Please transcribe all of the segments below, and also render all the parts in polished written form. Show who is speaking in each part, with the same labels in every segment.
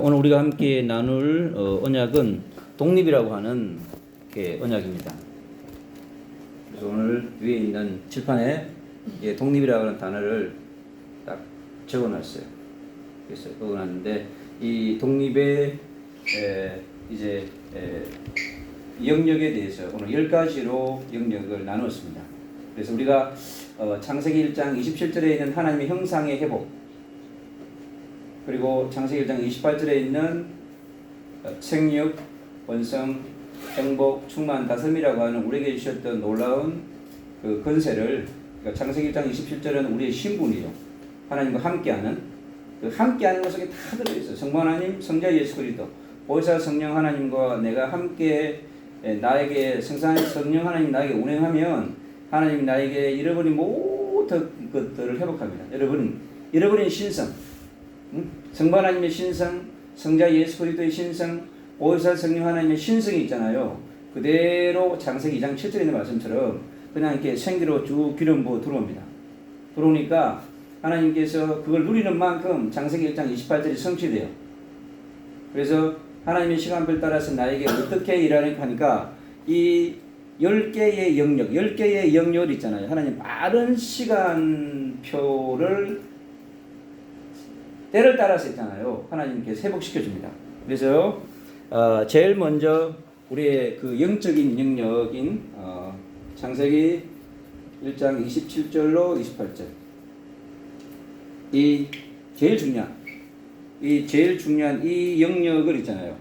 Speaker 1: 오늘 우리가 함께 나눌 언약은 독립이라고 하는 언약입니다. 그래서 오늘 위에 있는 칠판에 독립이라고 하는 단어를 딱 적어놨어요. 그래서 적어놨는데 이 독립의 이제 영역에 대해서 오늘 10가지로 영역을 나눴습니다. 그래서 우리가 창세기 1장 27절에 있는 하나님의 형상의 회복, 그리고 창세기 1장 28절에 있는 생육, 번성, 행복, 충만, 다스림이라고 하는 우리에게 주셨던 놀라운 그 권세를, 그러니까 창세기 1장 27절은 우리의 신분이요, 하나님과 함께하는 그 함께하는 것 속에 다 들어있어요. 성부 하나님, 성자 예수 그리스도, 보혜사 성령 하나님과 내가 함께 나에게 성삼 성령 하나님 나에게 운행하면 하나님이 나에게 잃어버린 모든 것들을 회복합니다. 잃어버린 신성, 성부 하나님의 신성, 성자 예수 그리스도의 신성, 보혜사 성령 하나님의 신성이 있잖아요. 그대로 창세기 2장 7절에 있는 말씀처럼 그냥 이렇게 생기로 쭉 기름 부어 들어옵니다. 들어오니까 하나님께서 그걸 누리는 만큼 창세기 1장 28절이 성취돼요. 그래서 하나님의 시간표를 따라서 나에게 어떻게 일하는 하니까 이 10개의 영역, 10개의 영역이 있잖아요. 하나님 빠른 시간표를 때를 따라서 있잖아요. 하나님께서 회복시켜줍니다. 그래서 제일 먼저 우리의 그 영적인 영역인 창세기 1장 27절로 28절, 이 제일 중요한 이 영역을 있잖아요.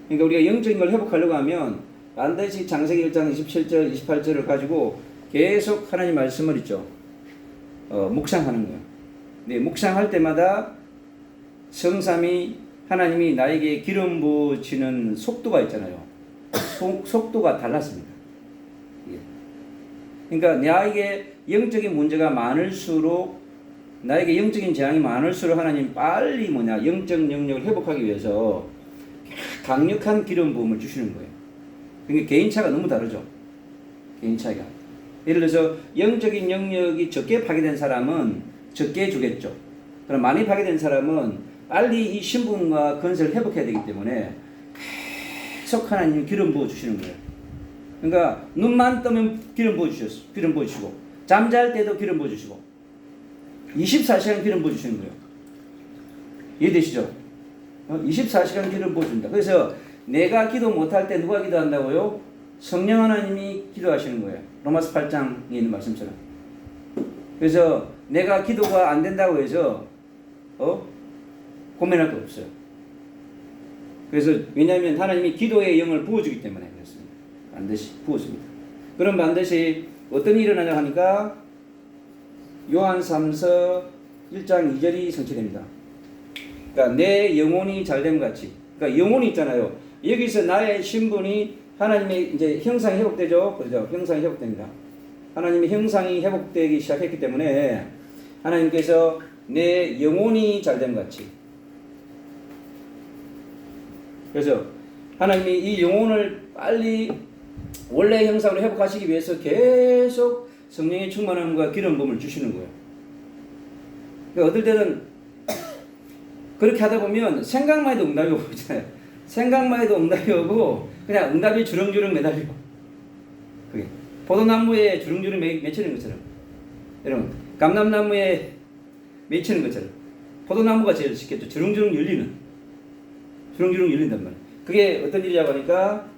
Speaker 1: 그러니까 우리가 영적인 걸 회복하려고 하면 반드시 창세기 1장 27절, 28절을 가지고 계속 하나님 말씀을 있죠. 묵상하는 거예요. 네, 묵상할 때마다 성삼위 하나님이 나에게 기름 부으시는 속도가 있잖아요. 속도가 달랐습니다. 그러니까 나에게 영적인 문제가 많을수록, 나에게 영적인 재앙이 많을수록 하나님 빨리 영적 영역을 회복하기 위해서 강력한 기름 부음을 주시는 거예요. 그러니까 개인차가 너무 다르죠. 개인차가. 예를 들어서 영적인 영역이 적게 파괴된 사람은 적게 주겠죠. 그럼 많이 파괴된 사람은 빨리 이 신분과 건설을 회복해야 되기 때문에 계속 하나님 기름 부어 주시는 거예요. 그러니까 눈만 뜨면 기름 부어 주시고, 잠잘 때도 기름 부어 주시고, 24시간 기름 부어 주시는 거예요. 이해되시죠? 24시간 기름 부어 준다. 그래서 내가 기도 못할 때 누가 기도한다고요? 성령 하나님이 기도하시는 거예요. 로마서 8장에 있는 말씀처럼. 그래서 내가 기도가 안 된다고 해서 고민할 거 없어요. 그래서 왜냐하면 하나님이 기도의 영을 부어주기 때문에 그렇습니다. 반드시 부었습니다. 그럼 반드시 어떤 일이 일어나냐 하니까 요한 3서 1장 2절이 성취됩니다. 그러니까 내 영혼이 잘됨 같이, 그러니까 영혼이 있잖아요. 여기서 나의 신분이 하나님의 이제 형상이 회복되죠. 그렇죠? 형상이 회복됩니다. 하나님의 형상이 회복되기 시작했기 때문에 하나님께서 내 영혼이 잘됨 같이, 그래서 하나님이 이 영혼을 빨리 원래 형상으로 회복하시기 위해서 계속 성령의 충만함과 기름 부음을 주시는 거예요. 그러니까 어떨 때는 그렇게 하다 보면 생각만 해도 응답이 오고 있잖아요. 생각만 해도 응답이 오고 그냥 응답이 주렁주렁 매달려. 그게 포도나무에 주렁주렁 맺히는 것처럼, 여러분 감람나무에 맺히는 것처럼 포도나무가 제일 쉽겠죠. 주렁주렁 열린단 말이에요. 그게 어떤 일이라고 하니까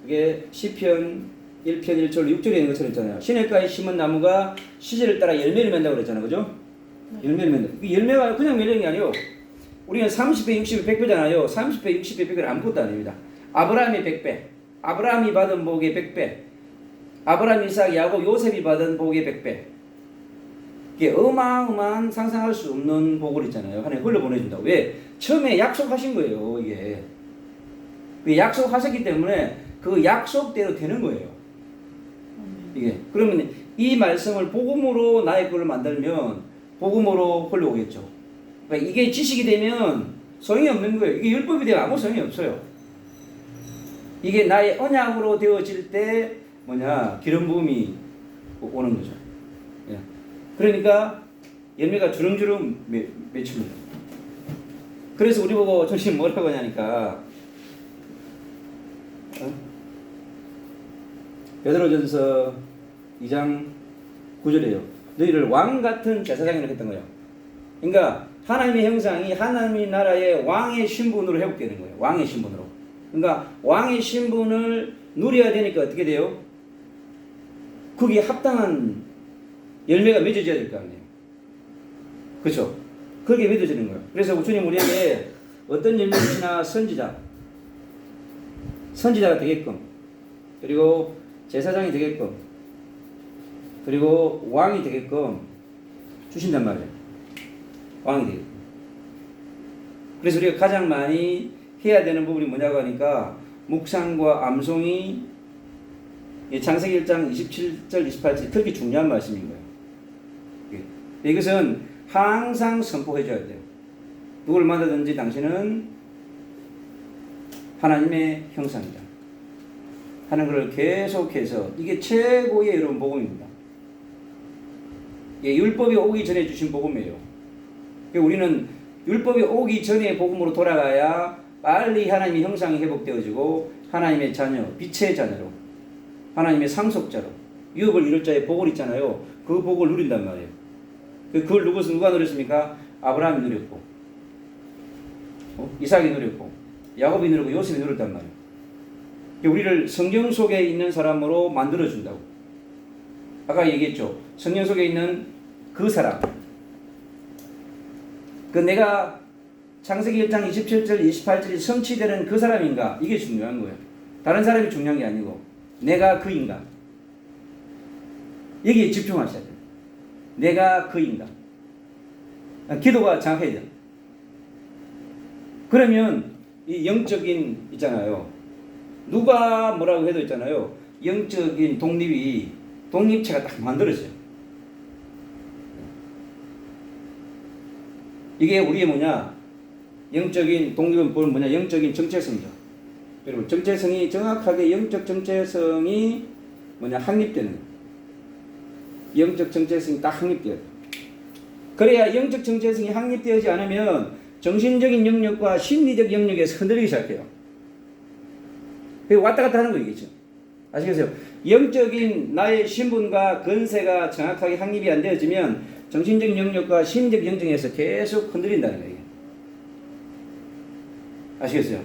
Speaker 1: 그게 시편 1편 1절 6절에 있는 것처럼 있잖아요. 시냇가에 심은 나무가 시절을 따라 열매를 맺는다고 그랬잖아요. 그죠? 열매를 맺는다. 그 열매가 그냥 맺는 게 아니에요. 우리는 30배, 60배, 100배잖아요. 30배, 60배, 100배는 아무것도 아닙니다. 아브라함이 100배, 아브라함이 받은 복의 100배, 아브라함, 이삭, 야곱, 요셉이 받은 복의 100배. 이게 어마어마한 상상할 수 없는 복을 있잖아요. 하나님 흘려보내준다고. 왜? 처음에 약속하신 거예요. 이게 약속하셨기 때문에 그 약속대로 되는 거예요. 이게 그러면 이 말씀을 복음으로 나의 거를 만들면 복음으로 흘러오겠죠. 그러니까 이게 지식이 되면 소용이 없는 거예요. 이게 율법이 되면 아무 소용이 없어요. 이게 나의 언약으로 되어질 때 기름 부음이 오는 거죠. 그러니까 열매가 주렁주렁 맺힙니다. 그래서 우리 보고 주님 뭐라고 하냐니까 베드로전서 2장 9절이에요. 너희를 왕 같은 제사장이라고 했던 거예요. 그러니까 하나님의 형상이 하나님 나라의 왕의 신분으로 회복되는 거예요. 왕의 신분으로. 그러니까 왕의 신분을 누려야 되니까 어떻게 돼요? 거기에 합당한 열매가 맺어져야 될 거 아니에요. 그렇죠? 그게 맺어지는 거예요. 그래서 주님 우리에게 어떤 열매이나 선지자가 되게끔, 그리고 제사장이 되게끔, 그리고 왕이 되게끔 주신단 말이에요. 왕이 되게끔. 그래서 우리가 가장 많이 해야 되는 부분이 뭐냐고 하니까 묵상과 암송이 창세기 1장 27절 28절 특히 중요한 말씀인 거예요. 이것은 항상 선포해 줘야 돼요. 누굴 만나든지 당신은 하나님의 형상이다 하는 것을 계속해서, 이게 최고의 여러분 복음입니다. 예, 율법이 오기 전에 주신 복음이에요. 우리는 율법이 오기 전에 복음으로 돌아가야 빨리 하나님의 형상이 회복되어지고 하나님의 자녀, 빛의 자녀로, 하나님의 상속자로, 유업을 이룰 자의 복을 있잖아요. 그 복을 누린단 말이에요. 그걸 누가 누렸습니까? 아브라함이 누렸고, 이삭이 누렸고, 야곱이 누렸고, 요셉이 누렸단 말이에요. 우리를 성경 속에 있는 사람으로 만들어준다고. 아까 얘기했죠. 성경 속에 있는 그 사람. 내가 창세기 1장 27절, 28절이 성취되는 그 사람인가? 이게 중요한 거예요. 다른 사람이 중요한 게 아니고, 내가 그인가? 여기에 집중하셔야 돼요. 내가 그인가? 기도가 정확해야 돼요. 그러면 이 영적인 있잖아요. 누가 뭐라고 해도 있잖아요. 영적인 독립체가 딱 만들어져요. 이게 우리의 뭐냐? 영적인 독립은 뭐냐? 영적인 정체성이죠. 여러분, 정체성이 정확하게, 영적 정체성이 뭐냐? 확립되는 거예요. 영적 정체성이 딱 확립되어야 돼요. 그래야 영적 정체성이 확립되지 않으면 정신적인 영역과 심리적 영역에서 흔들리기 시작해요. 왔다 갔다 하는 거겠죠. 아시겠어요? 영적인 나의 신분과 건세가 정확하게 확립이 안 되어지면 정신적 영역과 심리적 영역에서 계속 흔들린다는 거예요. 아시겠어요?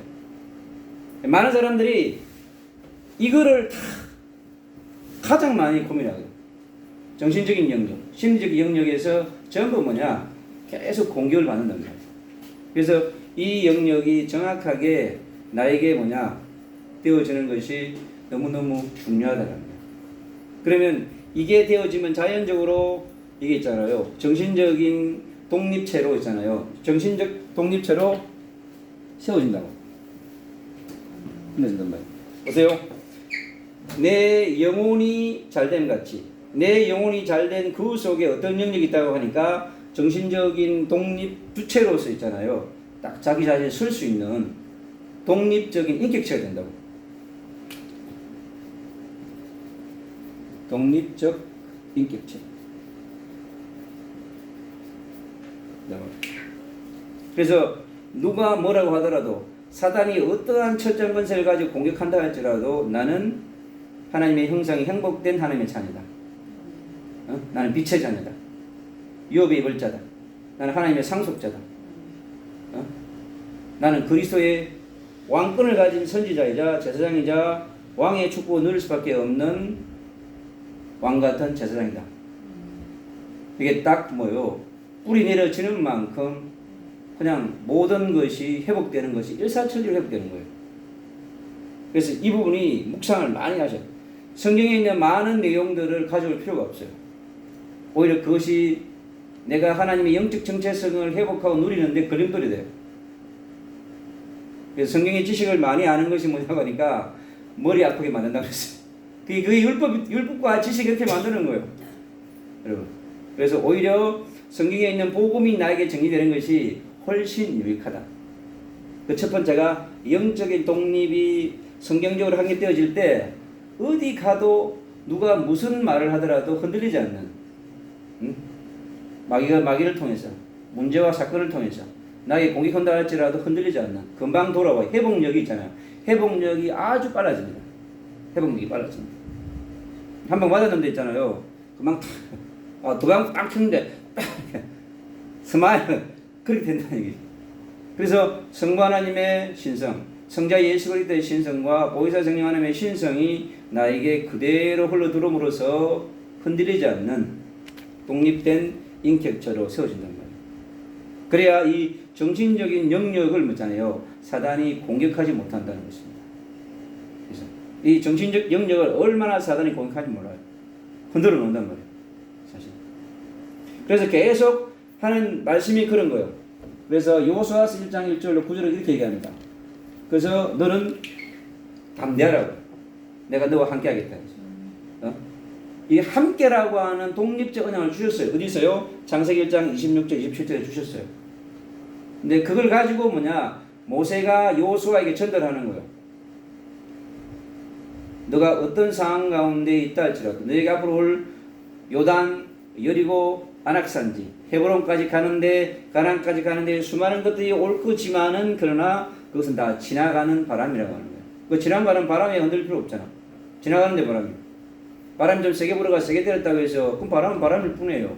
Speaker 1: 많은 사람들이 이거를 다 가장 많이 고민하고요. 정신적인 영역, 심리적 영역에서 전부 뭐냐? 계속 공격을 받는단 말이에요. 그래서 이 영역이 정확하게 나에게 뭐냐? 되어지는 것이 너무너무 중요하다는 거예요. 그러면 이게 되어지면 자연적으로 이게 있잖아요. 정신적인 독립체로 있잖아요. 정신적 독립체로 세워진다고. 끝내준단 말이에요. 보세요. 내 영혼이 잘됨 같이, 내 영혼이 잘된 그 속에 어떤 영역이 있다고 하니까 정신적인 독립 주체로서 있잖아요. 딱 자기 자신이 설 수 있는 독립적인 인격체가 된다고. 독립적 인격체. 그래서 누가 뭐라고 하더라도, 사단이 어떠한 철저한 권세를 가지고 공격한다 할지라도 나는 하나님의 형상이 행복된 하나님의 자녀다. 나는 빛의 자녀다. 유업의 입을 자다. 나는 하나님의 상속자다. 나는 그리스도의 왕권을 가진 선지자이자 제사장이자 왕의 축복을 누릴 수밖에 없는 왕같은 제사장이다. 이게 딱 뭐요? 뿌리 내려지는 만큼 그냥 모든 것이 회복되는 것이 일사천리로 회복되는 거예요. 그래서 이 부분이 묵상을 많이 하셔요. 성경에 있는 많은 내용들을 가져올 필요가 없어요. 오히려 그것이 내가 하나님의 영적 정체성을 회복하고 누리는데 걸림돌이 돼요. 그래서 성경의 지식을 많이 아는 것이 뭐냐고 하니까 머리 아프게 만든다고 그랬어요. 그게 율법과 지식이 이렇게 만드는 거예요. 여러분. 그래서 오히려 성경에 있는 복음이 나에게 정리되는 것이 훨씬 유익하다. 그 첫 번째가 영적인 독립이 성경적으로 확립되어질 때 어디 가도 누가 무슨 말을 하더라도 흔들리지 않는, 마귀를 통해서, 문제와 사건을 통해서 나에게 공격한다 할지라도 흔들리지 않는 금방 돌아와 회복력이 있잖아요. 회복력이 아주 빨라집니다. 회복력이 빨라집니다. 한 방 맞았는데 있잖아요. 금방 도장 딱 쳤는데 스마일 그렇게 된다는 얘기죠. 그래서 성부 하나님의 신성, 성자 예수 그리스도의 신성과 보혜사 성령 하나님의 신성이 나에게 그대로 흘러들어옴으로써 흔들리지 않는 독립된 인격체로 세워진단 말이에요. 그래야 이 정신적인 영역을 묻잖아요. 사단이 공격하지 못한다는 것입니다. 그래서 이 정신적 영역을 얼마나 사단이 공격하지 몰라요. 흔들어 놓는단 말이에요. 사실. 그래서 계속 하는 말씀이 그런 거예요. 그래서 여호수아서 1장 1절로 9절을 이렇게 얘기합니다. 그래서 너는 담대하라고. 내가 너와 함께 하겠다. 이 함께라고 하는 독립적 언약을 주셨어요. 어디서요? 창세기 1장 26절 27절에 주셨어요. 근데 그걸 가지고 모세가 여호수아에게 전달하는 거예요. 너가 어떤 상황 가운데 있다 할지라도 너에게 앞으로 올 요단, 여리고, 안악산지, 헤브론까지 가는데 가나안까지 가는데 수많은 것들이 올 거지만은 그러나 그것은 다 지나가는 바람이라고 하는 거예요. 그 지나가는 바람에 흔들릴 필요 없잖아. 지나가는데 바람이 좀 세게 불어가 세게 때렸다고 해서 그럼 바람은 바람일 뿐이에요.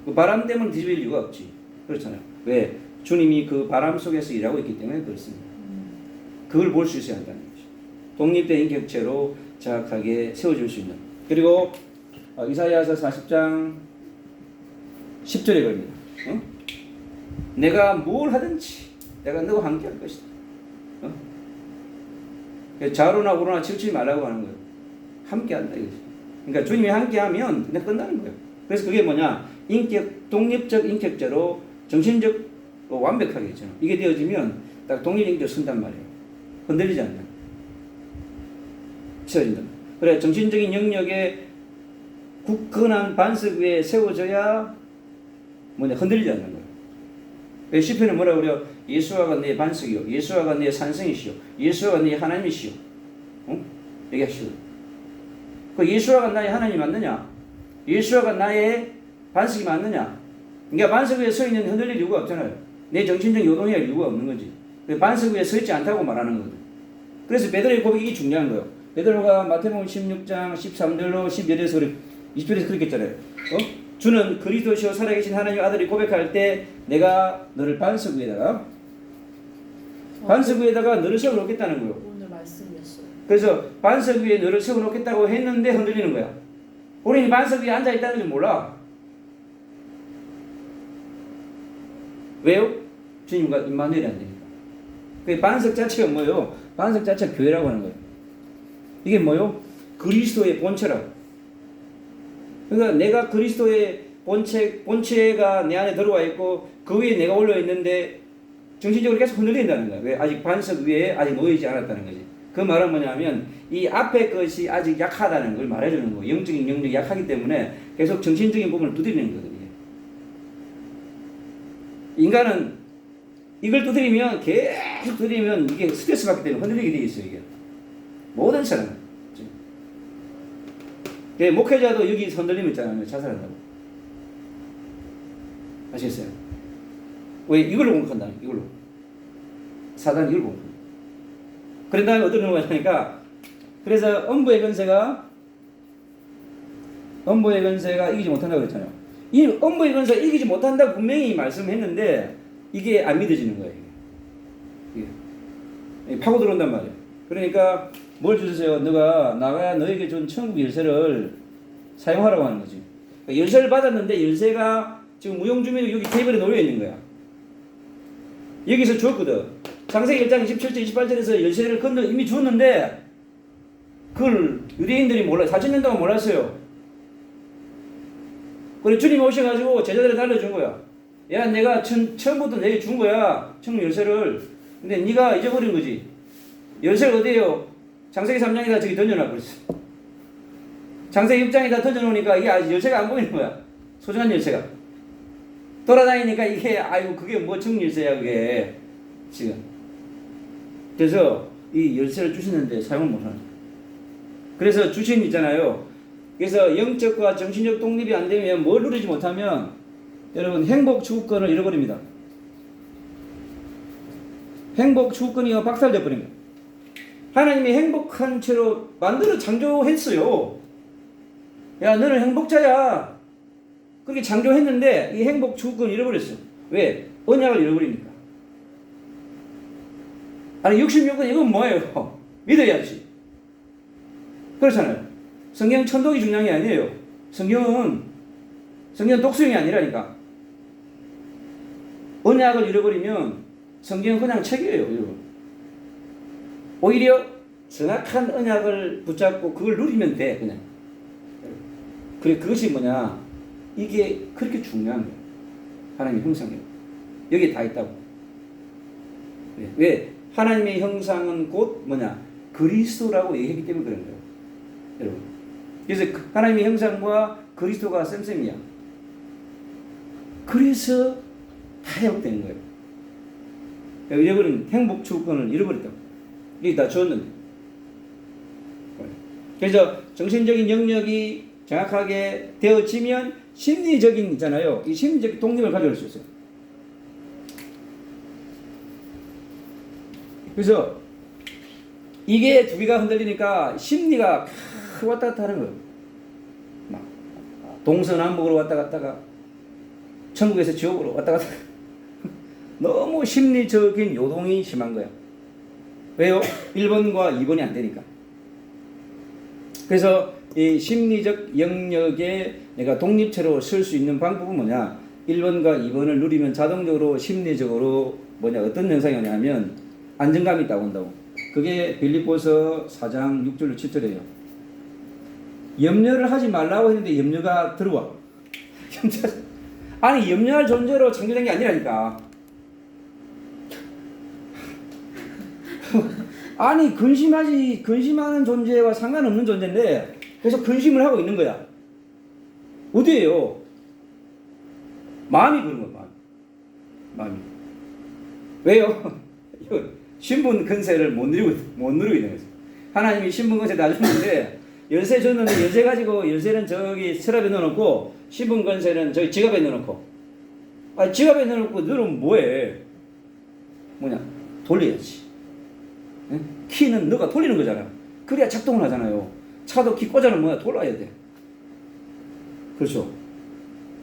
Speaker 1: 그 바람 때문에 뒤집힐 이유가 없지. 그렇잖아요. 왜? 주님이 그 바람 속에서 일하고 있기 때문에 그렇습니다. 그걸 볼 수 있어야 한다는 거죠. 독립된 인격체로 정확하게 세워줄 수 있는. 그리고 이사야서 40장 10절에 그럽니다. 내가 뭘 하든지 내가 너와 함께 할 것이다. 좌로나 우로나 치우치지 말라고 하는 거예요. 함께 한다 이거죠. 그러니까 주님이 함께 하면 그냥 끝나는 거예요. 그래서 그게 뭐냐? 독립적 인격체로 정신적 완벽하게 있죠. 이게 되어지면 딱 독립인격으로 쓴단 말이에요. 흔들리지 않는. 세워진다. 그래 정신적인 영역에 굳건한 반석 위에 세워져야 흔들리지 않는 거예요. 시편은 뭐라 그래요? 예수와가 내 반석이요, 예수와가 내 산성이시요, 예수와가 내 하나님이시요. 얘기하시오. 그 예수와가 나의 하나님이 맞느냐? 예수와가 나의 반석이 맞느냐? 그러니까 반석 위에 서 있는 흔들릴 이유가 없잖아요. 내 정신적 요동이 할 이유가 없는 거지. 반석 위에 서 있지 않다고 말하는 거거든. 그래서 베드로의 고백이 중요한 거예요. 베드로가 마태복음 16장 13절로 11절에서 20절에서 그렇게 했잖아요. 주는 그리스도시요 살아계신 하나님의 아들이 고백할 때 내가 너를 반석 위에다가 너를 세워놓겠다는 거예요.
Speaker 2: 오늘 말씀이었어요.
Speaker 1: 그래서 반석 위에 너를 세워놓겠다고 했는데 흔들리는 거야. 우리는 반석 위에 앉아있다는 줄 몰라. 왜요? 주님과 임마누엘이 안 되니까. 그 반석 자체가 뭐예요? 반석 자체가 교회라고 하는 거예요. 이게 뭐예요? 그리스도의 본체라고. 그러니까 내가 그리스도의 본체가 내 안에 들어와 있고 그 위에 내가 올려 있는데 정신적으로 계속 흔들린다는 거야. 왜? 아직 반석 위에 아직 놓이지 않았다는 거지. 그 말은 뭐냐면 이 앞에 것이 아직 약하다는 걸 말해주는 거예요. 영적인 영역이 약하기 때문에 계속 정신적인 부분을 두드리는 거거든요. 인간은 이걸 두드리면 계속 두드리면 이게 스트레스 받기 때문에 흔들리게 돼 있어요. 이게 모든 사람은. 목회자도 여기 흔들림 있잖아요. 자살한다고. 아시겠어요? 왜? 이걸로 공격한다. 이걸로. 사단이 이걸 공격한다. 그런 다음에 어떤 경우가 있으니까 그래서 엄부의 권세가 이기지 못한다고 했잖아요. 이 엄부의 권세가 이기지 못한다고 분명히 말씀했는데 이게 안 믿어지는 거예요. 이게 파고 들어온단 말이에요. 그러니까 뭘 주세요? 너가 나가 너에게 준 천국 열쇠를 사용하라고 하는 거지. 그러니까 열쇠를 받았는데 열쇠가 지금 무용주민이 여기 테이블에 놓여 있는 거야. 여기서 주었거든. 창세기 1장 27절 28절에서 열쇠를 이미 주었는데 그걸 유대인들이 몰라요. 4,000년 동안 몰랐어요. 그래 주님이 오셔가지고 제자들을 알려준 거야. 야 내가 처음부터 내게 준 거야. 천국 열쇠를. 근데 네가 잊어버린 거지. 열쇠가 어디에요? 창세기 3장에다 저기 던져놔 버렸어. 창세기 6장에다 던져놓으니까 이게 아직 열쇠가 안 보이는 거야. 소중한 열쇠가. 돌아다니니까 이게 그게 뭐 천국 열쇠야 그게 지금. 그래서 이 열쇠를 주시는데 사용을 못하는 거야. 그래서 주신 있잖아요. 그래서 영적과 정신적 독립이 안 되면 뭘 누리지 못하면 여러분 행복 추구권을 잃어버립니다. 행복 추구권이 박살돼 버린 거예요. 하나님이 행복한 채로 만들어 창조했어요. 야, 너는 행복자야. 그렇게 창조했는데 이 행복 추구권을 잃어버렸어. 왜? 언약을 잃어버리니까. 아니 66은 이건 뭐예요? 믿어야지. 그렇잖아요. 성경 천독이 중요한 게 아니에요. 성경 독수형이 아니라니까. 언약을 잃어버리면 성경은 그냥 책이에요, 여러분. 오히려 정확한 언약을 붙잡고 그걸 누리면 돼, 그냥. 그래, 그것이 뭐냐? 이게 그렇게 중요한 거예요. 하나님의 형상이에요. 여기에 다 있다고. 왜? 하나님의 형상은 곧 뭐냐? 그리스도라고 얘기했기 때문에 그런 거예요. 여러분. 그래서 하나님의 형상과 그리스도가 쌤쌤이야. 그래서 다 회복되는 거예요. 잃어버린 행복 추구권을 잃어버렸다고. 이게 다 줬는데. 그래서 정신적인 영역이 정확하게 되어지면 심리적인 있잖아요. 이 심리적 독립을 가져올 수 있어요. 그래서 이게 두 개가 흔들리니까 심리가 왔다 갔다 하는 거예요. 막 동서남북으로 왔다 갔다가 천국에서 지옥으로 왔다 갔다가 너무 심리적인 요동이 심한 거야. 왜요? 1번과 2번이 안 되니까. 그래서 이 심리적 영역에 내가 독립체로 쓸 수 있는 방법은 뭐냐? 1번과 2번을 누리면 자동적으로 심리적으로 뭐냐? 어떤 현상이 오냐면 안정감이 있다고 한다고. 그게 빌립보서 4장 6절로 7절이에요. 염려를 하지 말라고 했는데 염려가 들어와. 아니 염려할 존재로 창조된 게 아니라니까. 아니 근심하는 존재와 상관없는 존재인데 계속 근심을 하고 있는 거야. 어디에요? 마음이 그런 거야. 마음이. 왜요? 신분 근세를 못 누리고 있는 거죠. 하나님이 신분 근세 다 줬는데 열쇠 줬는데 열쇠 가지고 열쇠는 저기 서랍에 넣어놓고 신분 근세는 저기 지갑에 넣어놓고. 아 지갑에 넣어놓고 너는 뭐해? 뭐냐? 돌려야지. 응? 키는 너가 돌리는 거잖아. 그래야 작동을 하잖아요. 차도 키 꽂아놓으면 뭐야? 돌아야 돼. 그렇죠.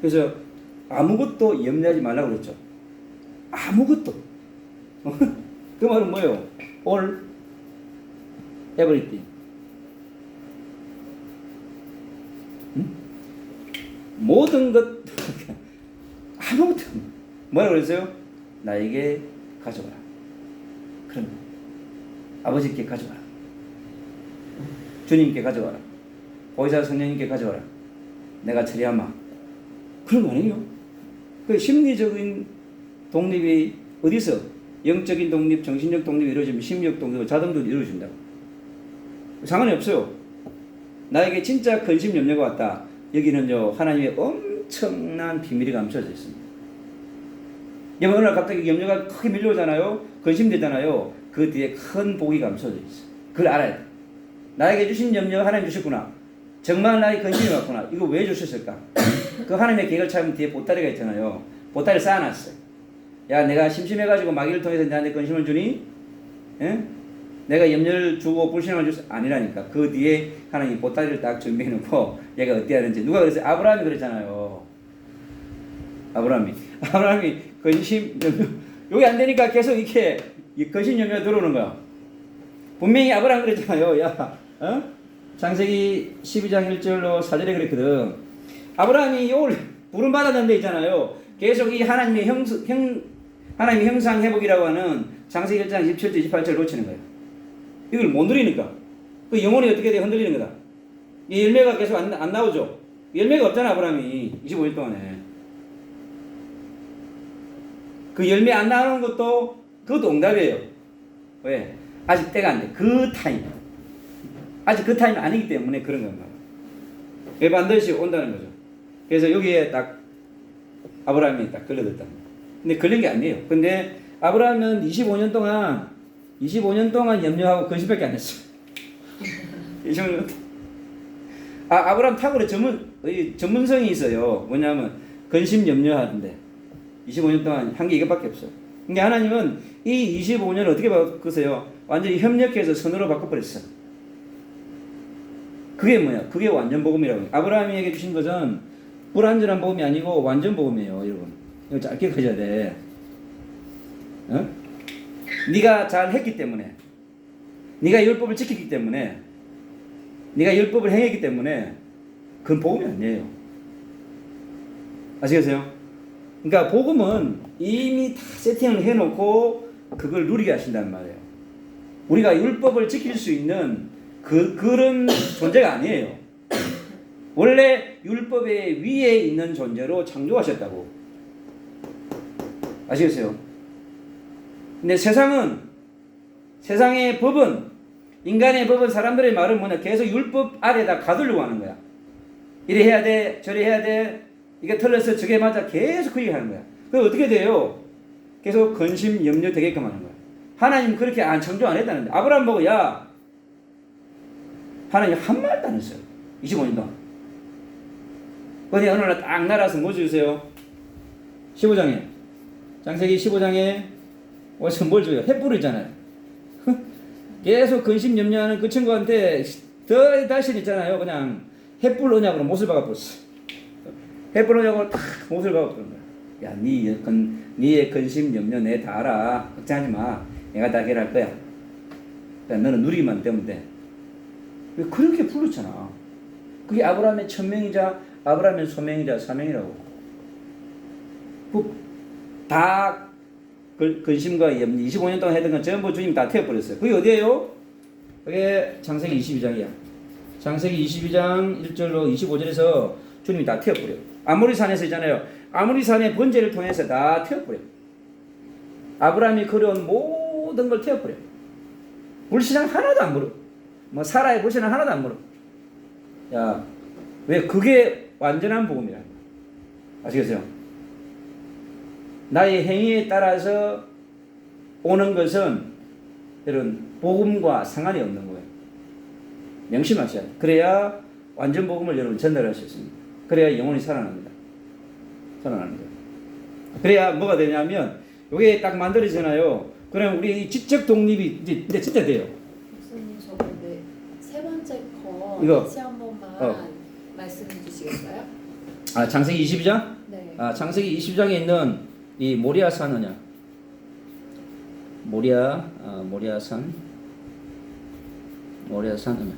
Speaker 1: 그래서 아무것도 염려하지 말라고 그랬죠. 아무것도. 그 말은 뭐예요? All, everything. 응? 모든 것, 아무것도. 뭐라고 그랬어요? 나에게 가져가라. 그럼 아버지께 가져가라. 주님께 가져가라. 보혜사 성령님께 가져가라. 내가 처리하마. 그런 거 아니에요? 그 심리적인 독립이 어디서? 영적인 독립, 정신적 독립이 이루어지면 심리적 독립은 자동적으로 이루어진다고. 상관이 없어요. 나에게 진짜 근심 염려가 왔다. 여기는요 하나님의 엄청난 비밀이 감춰져 있습니다. 어느 날 갑자기 염려가 크게 밀려오잖아요. 근심되잖아요. 그 뒤에 큰 복이 감춰져 있어요. 그걸 알아야 돼. 나에게 주신 염려 하나님 주셨구나. 정말 나의 근심이 왔구나. 이거 왜 주셨을까? 그 하나님의 계획을 찾으면 뒤에 보따리가 있잖아요. 보따리 쌓아놨어요. 야, 내가 심심해가지고 마귀를 통해서 나한테 근심을 주니? 예? 내가 염려를 주고 불신앙을 주서 아니라니까. 그 뒤에 하나님이 보따리를 딱 준비해놓고 얘가 어떻게 하는지. 누가 그랬어요? 아브라함이 그랬잖아요. 아브라함이 근심, 염려. 여기 안 되니까 계속 이렇게 근심, 염려 들어오는 거야. 분명히 아브라함 그랬잖아요. 야, 어? 창세기 12장 1절로 4절에 그랬거든. 아브라함이 요 부름 받았는 데 있잖아요. 계속 이 하나님의 형상 회복이라고 하는 창세기 1장 27절 28절을 놓치는 거예요. 이걸 못 누리니까. 그 영혼이 어떻게 돼? 흔들리는 거다. 이 열매가 계속 안 나오죠. 열매가 없잖아, 아브라함이 25일 동안에. 그 열매 안 나오는 것도 그것도 응답이에요. 왜? 아직 때가 안 돼. 그 타임. 아직 그 타임이 아니기 때문에 그런 건가. 왜 반드시 온다는 거죠. 그래서 여기에 딱 아브라함이 딱 걸려들다. 근데 걸린 게 아니에요. 근데 아브라함은 25년 동안 염려하고 근심밖에 안 했어요. 25년. 아브라함 탁월의 전문성이 있어요. 뭐냐면 근심 염려하는데 25년 동안 한 게 이것밖에 없어요. 그러니까 하나님은 이 25년을 어떻게 바꾸세요? 완전히 협력해서 선으로 바꿔버렸어. 그게 뭐냐? 그게 완전 복음이라고 해요. 아브라함에게 주신 것은 불완전한 복음이 아니고 완전 복음이에요, 여러분. 이거 짧게 가져야 돼. 어? 네가 잘 했기 때문에, 네가 율법을 지켰기 때문에, 네가 율법을 행했기 때문에 그건 복음이 아니에요. 아시겠어요? 그러니까 복음은 이미 다 세팅을 해놓고 그걸 누리게 하신다는 말이에요. 우리가 율법을 지킬 수 있는 그런 존재가 아니에요. 원래 율법의 위에 있는 존재로 창조하셨다고. 아시겠어요? 근데 세상의 법은, 인간의 법은, 사람들의 말은 뭐냐? 계속 율법 아래다 가두려고 하는 거야. 이래 해야 돼, 저래 해야 돼, 이게 틀려서 저게 맞아, 계속 그 얘기 하는 거야. 그럼 어떻게 돼요? 계속 근심, 염려 되게끔 하는 거야. 하나님 그렇게 창조 안 했다는데. 아브라함 보고, 야, 하나님 한 말도 안 했어요. 25년 동안. 근데 어느 날 딱 날아서 뭐 주세요? 15장에. 창세기 15장에 와서 뭘 줘요? 횃불을 있잖아요. 계속 근심 염려하는 그 친구한테 다시 있잖아요. 그냥 횃불 언약으로 못을 박아버렸어. 횃불 언약으로 탁 못을 박아버린 거야. 야, 니의 근심 염려 내 다 알아. 걱정하지 마. 내가 다 해결할 거야. 그러니까 너는 누리기만 되면 돼. 왜 그렇게 불렀잖아. 그게 아브라함의 천명이자 아브라함의 소명이자 사명이라고. 다 근심과 염려 25년 동안 했던 건 전부 주님 다 태워버렸어요. 그게 어디예요? 그게 창세기 22장이야. 창세기 22장 1절로 25절에서 주님이 다 태워버려요. 아모리산에서 있잖아요. 아모리산의 번제를 통해서 다 태워버려요. 아브라함이 걸어온 모든 걸 태워버려요. 불신앙 하나도 안 물어. 뭐 사라의 불신앙 하나도 안 물어. 야, 왜 그게 완전한 복음이야? 아시겠어요? 나의 행위에 따라서 오는 것은 이런 복음과 상관이 없는 거예요. 명심하셔야 돼요. 그래야 완전 복음을 여러분 전달할 수 있습니다. 그래야 영혼이 살아납니다. 살아나는 거예요. 그래야 뭐가 되냐면 이게 딱 만들어지잖아요. 그럼 우리 지적 독립이 이제 진짜 돼요.
Speaker 2: 목사님 저 근데 세 번째 거
Speaker 1: 이거
Speaker 2: 다시 한 번만 말씀해 주시겠어요?
Speaker 1: 아, 창세기 22장?
Speaker 2: 네.
Speaker 1: 아, 창세기 22장에 있는 이 모리아산 언약. 모리아산 언약.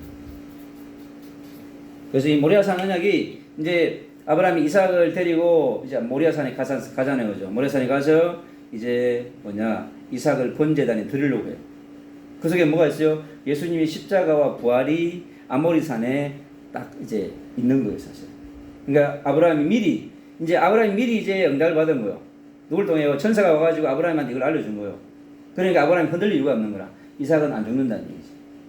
Speaker 1: 그래서 이 모리아산 언약이 이제 아브라함이 이삭을 데리고 이제 모리아산에 가자는 거죠. 모리아산에 가서 이제 이삭을 번제단에 드리려고 해요. 그 속에 뭐가 있어요? 예수님의 십자가와 부활이 아모리산에 딱 이제 있는 거예요, 사실. 그러니까 아브라함이 미리 이제 응답을 받은 거예요. 누굴 통해요? 천사가 와가지고 아브라함한테 이걸 알려준 거예요. 그러니까 아브라함이 흔들릴 이유가 없는 거라. 이삭은 안 죽는다는 얘기지.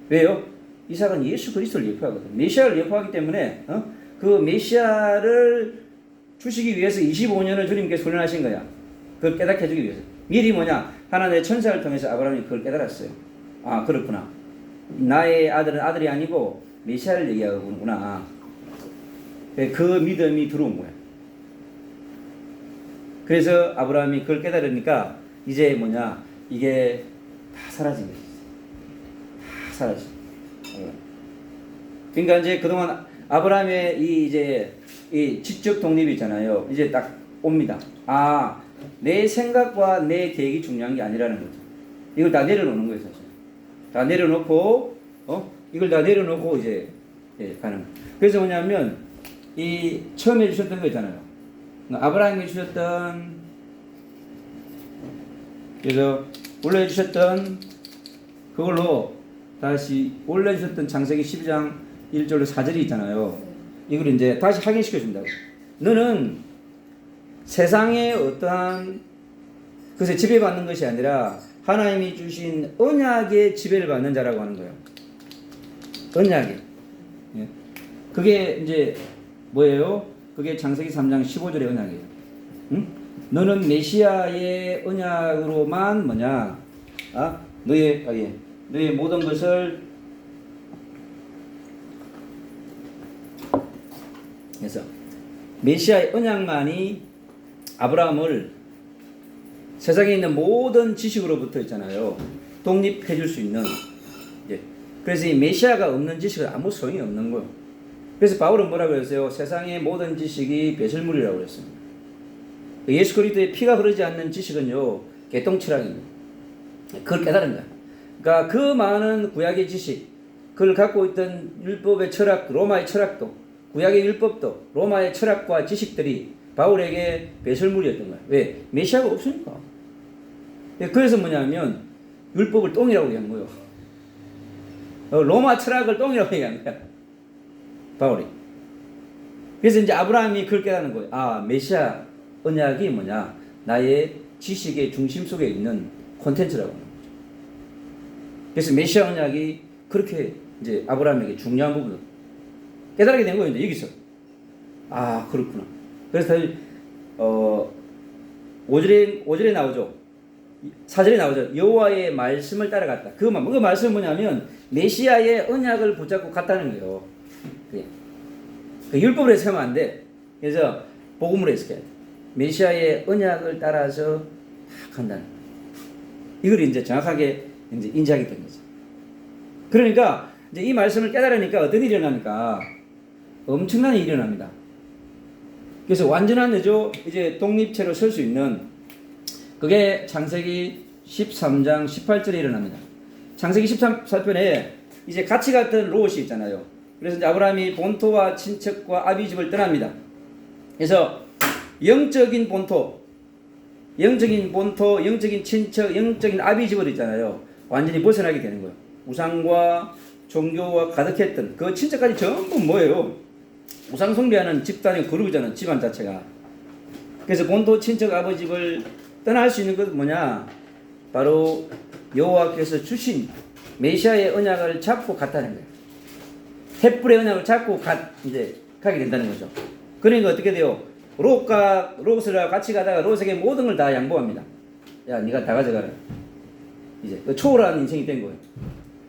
Speaker 1: 왜요? 이삭은 예수 그리스도를 예표하거든. 메시아를 예표하기 때문에 그 메시아를 주시기 위해서 25년을 주님께서 훈련하신 거야. 그걸 깨닫게 해주기 위해서. 미리 하나님의 천사를 통해서 아브라함이 그걸 깨달았어요. 아, 그렇구나. 나의 아들은 아들이 아니고 메시아를 얘기하구나. 그 믿음이 들어온 거야. 그래서 아브라함이 그걸 깨달으니까 이제 이게 다 사라진 거지. 다 사라져. 그러니까 이제 그동안 아브라함의 이 지적 독립이 있잖아요. 이제 딱 옵니다. 아, 내 생각과 내 계획이 중요한 게 아니라는 거죠. 이걸 다 내려놓는 거예요, 사실. 다 내려놓고, 이걸 다 내려놓고 이제 가는 거예요. 그래서 뭐냐면 이 처음에 주셨던 거 있잖아요. 아브라함이 주셨던, 그래서 원래 주셨던 그걸로 다시 원래 주셨던 창세기 12장 1절로 4절이 있잖아요. 이걸 이제 다시 확인시켜 준다고. 너는 세상의 어떠한 것에 지배받는 것이 아니라 하나님이 주신 언약의 지배를 받는 자라고 하는 거예요. 언약이. 그게 이제 뭐예요? 그게 창세기 3장 15절의 언약이에요. 응? 너는 메시아의 언약으로만 너의 모든 것을 그래서 메시아의 언약만이 아브라함을 세상에 있는 모든 지식으로부터 있잖아요. 독립해 줄 수 있는. 예. 그래서 이 메시아가 없는 지식은 아무 소용이 없는 거예요. 그래서 바울은 뭐라고 했어요? 세상의 모든 지식이 배설물이라고 그랬습니다. 예수 그리스도의 피가 흐르지 않는 지식은요, 개똥치락입니다. 그걸 깨달은 거야. 그러니까 그 많은 구약의 지식, 그걸 갖고 있던 율법의 철학, 로마의 철학도, 구약의 율법도, 로마의 철학과 지식들이 바울에게 배설물이었던 거야. 왜? 메시아가 없으니까. 그래서 뭐냐면 율법을 똥이라고 얘기한 거예요. 로마 철학을 똥이라고 얘기한 거야, 바울이. 그래서 이제 아브라함이 그걸 깨닫는 거예요. 아, 메시아 언약이 뭐냐? 나의 지식의 중심 속에 있는 콘텐츠라고 하는 거죠. 그래서 메시아 언약이 그렇게 이제 아브라함에게 중요한 부분을 깨달게 된 거예요. 이제 여기서. 아, 그렇구나. 그래서 5절에 나오죠. 4절에 나오죠. 여호와의 말씀을 따라갔다. 그 말씀은 뭐냐면 메시아의 언약을 붙잡고 갔다는 거예요. 그 율법으로 해석하면 안 돼. 그래서 복음으로 해석해야 돼. 메시아의 언약을 따라서 딱 간다는 거예요. 이걸 이제 정확하게 이제 인지하게 된 거죠. 그러니까 이제 이 말씀을 깨달으니까 어떤 일이 일어납니까? 엄청난 일이 일어납니다. 그래서 완전한 이제 독립체로 설 수 있는, 그게 창세기 13장 18절에 일어납니다. 창세기 13편에 이제 같이 갔던 롯이 있잖아요. 그래서 이제 아브라함이 본토와 친척과 아비집을 떠납니다. 그래서 영적인 본토, 영적인 친척, 영적인 아비집을 있잖아요. 완전히 벗어나게 되는 거예요. 우상과 종교와 가득했던 그 친척까지 전부 뭐예요? 우상 숭배하는 집단의 그룹이잖아요. 집안 자체가. 그래서 본토 친척 아버집을 떠날 수 있는 것은 뭐냐? 바로 여호와께서 주신 메시아의 언약을 잡고 갔다는 거예요. 햇불의 언약을 잡고 이제 가게 된다는 거죠. 그러니까 어떻게 돼요? 롯을 같이 가다가 롯에게 모든 걸 다 양보합니다. 야, 네가 다 가져가라. 이제 초월한 인생이 된 거예요.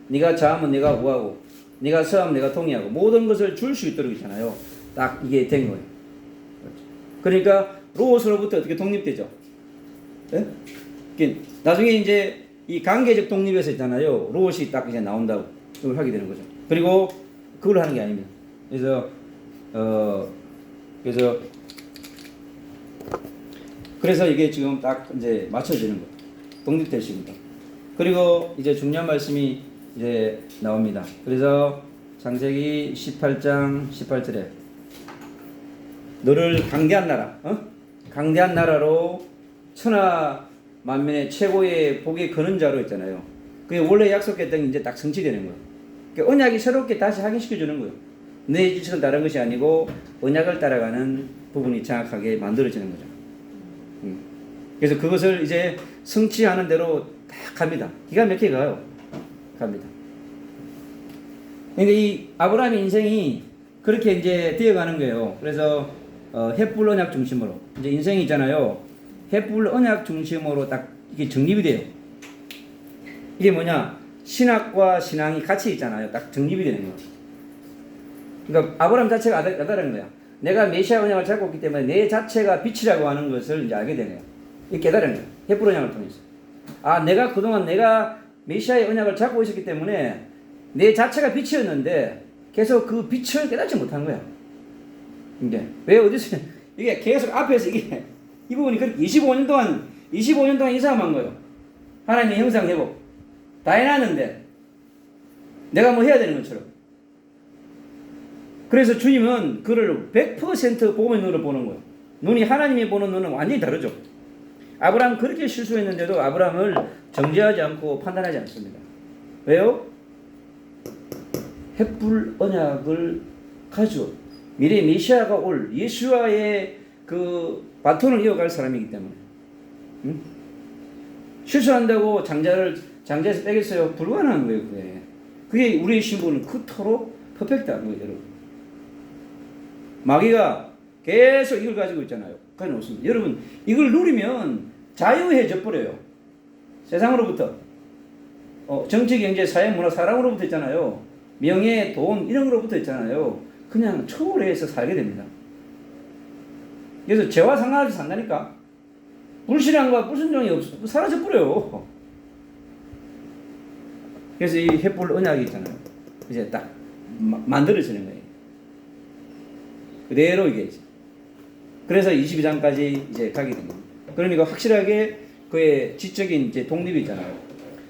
Speaker 1: 네가 자하면 내가 구하고, 네가 서하면 내가 통이하고, 모든 것을 줄 수 있도록 있잖아요. 딱 이게 된 거예요. 그러니까 롯으로부터 어떻게 독립되죠? 네? 나중에 이제 이 관계적 독립에서 있잖아요. 롯이 딱 이제 나온다고 그걸 하게 되는 거죠. 그리고 그걸 하는 게 아닙니다. 그래서 이게 지금 딱 이제 맞춰지는 거예요. 독립될 수 있다. 그리고 이제 중요한 말씀이 이제 나옵니다. 그래서 창세기 18장 18절에 너를 강대한 나라, 강대한 나라로 천하 만민의 최고의 복의 근원자로 했잖아요. 그게 원래 약속했던 게 이제 딱 성취되는 거예요. 그러니까 언약이 새롭게 다시 확인시켜 주는 거예요. 내 지식은 다른 것이 아니고 언약을 따라가는 부분이 정확하게 만들어지는 거죠. 그래서 그것을 이제 성취하는 대로 딱 갑니다. 기가 막히게 가요. 갑니다. 그러니까 이 아브라함의 인생이 그렇게 이제 되어가는 거예요. 그래서 햇불 언약 중심으로 이제 인생이 있잖아요. 햇불 언약 중심으로 딱 이게 정립이 돼요. 이게 뭐냐? 신학과 신앙이 같이 있잖아요. 딱 정립이 되는 거예요. 그러니까 아브라함 자체가 깨달은 거야. 내가 메시아 언약을 잡고 있기 때문에 내 자체가 빛이라고 하는 것을 이제 알게 되네요. 이 깨달은 거예요. 햇불 언약을 통해서. 아, 내가 그동안 내가 메시아의 언약을 잡고 있었기 때문에 내 자체가 빛이었는데 계속 그 빛을 깨닫지 못한 거야. 이게 왜 어디서 이게 계속 앞에서 이게 이 부분이 25년 동안 이 싸움한 거예요. 하나님의 형상 회복 다 해놨는데 내가 뭐 해야 되는 것처럼. 그래서 주님은 그를 100% 복음의 눈으로 보는 거예요. 눈이 하나님이 보는 눈은 완전히 다르죠. 아브라함 그렇게 실수했는데도 아브라함을 정죄하지 않고 판단하지 않습니다. 왜요? 햇불 언약을 가지고 미래 메시아가 올 예수와의 그 바톤을 이어갈 사람이기 때문에. 응? 실수한다고 장자에서 빼겠어요? 불가능한 거예요. 그게 우리의 신분은 그토록 퍼펙트한 거예요, 여러분. 마귀가 계속 이걸 가지고 있잖아요. 가지고 있습니다. 여러분, 이걸 누리면 자유해져 버려요. 세상으로부터. 정치, 경제, 사회, 문화, 사랑으로부터 있잖아요. 명예, 돈, 이런 거로부터 있잖아요. 그냥 초월해서 살게 됩니다. 그래서 죄와 상관없이 산다니까. 불신앙과 불순종이 사라져 버려요. 그래서 이 횃불 언약이 있잖아요. 이제 딱 만들어지는 거예요. 그대로 이게 이제. 그래서 22장까지 이제 가게 됩니다. 그러니까 확실하게 그의 지적인 이제 독립이 있잖아요.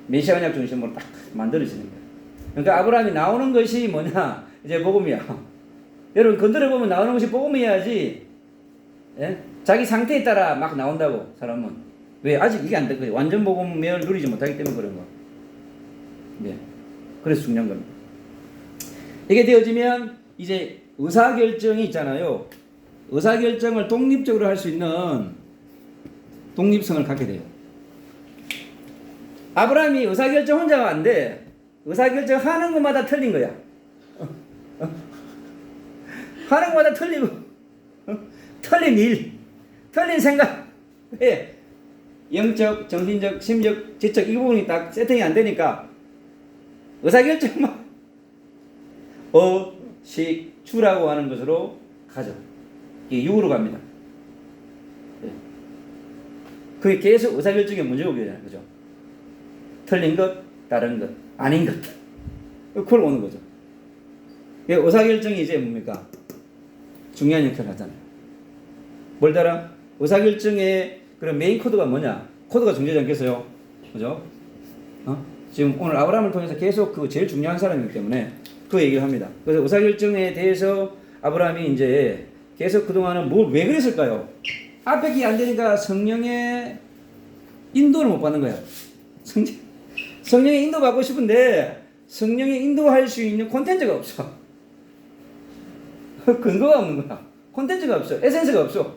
Speaker 1: 메시아 언약 중심으로 딱 만들어지는 거예요. 그러니까 아브라함이 나오는 것이 뭐냐? 이제 복음이야. 여러분 건드려 보면 나오는 것이 복음이어야지. 예? 자기 상태에 따라 막 나온다고 사람은. 왜? 아직 이게 안 된 거예요. 완전 복음을 누리지 못하기 때문에 그런 거. 네. 그래서 중요한 겁니다. 이게 되어지면 이제 의사결정이 있잖아요. 의사결정을 독립적으로 할 수 있는 독립성을 갖게 돼요. 아브라함이 의사결정 혼자가 안 돼. 의사결정 하는 것마다 틀린 거야. 하는 것마다 틀리고, 틀린 일, 틀린 생각. 왜? 영적, 정신적, 심적, 지적 이 부분이 딱 세팅이 안 되니까 의사결정만 주라고 하는 것으로 가죠. 이게 육으로 갑니다. 그게 계속 의사결정에 문제가 오잖아요. 그죠? 틀린 것, 다른 것, 아닌 것. 그걸 오는 거죠. 의사결정이 이제 뭡니까? 중요한 역할을 하잖아요. 뭘 따라? 의사결정의 그런 메인 코드가 뭐냐? 코드가 중요하지 않겠어요? 그죠? 지금 오늘 아브라함을 통해서 계속 그 제일 중요한 사람이기 때문에 그 얘기를 합니다. 그래서 의사결정에 대해서 아브라함이 이제 계속 그동안은 왜 그랬을까요? 앞에 게 안 되니까 성령의 인도를 못 받는 거야. 성령의 인도 받고 싶은데 성령의 인도할 수 있는 콘텐츠가 없어. 근거가 없는 거야. 콘텐츠가 없어. 에센스가 없어.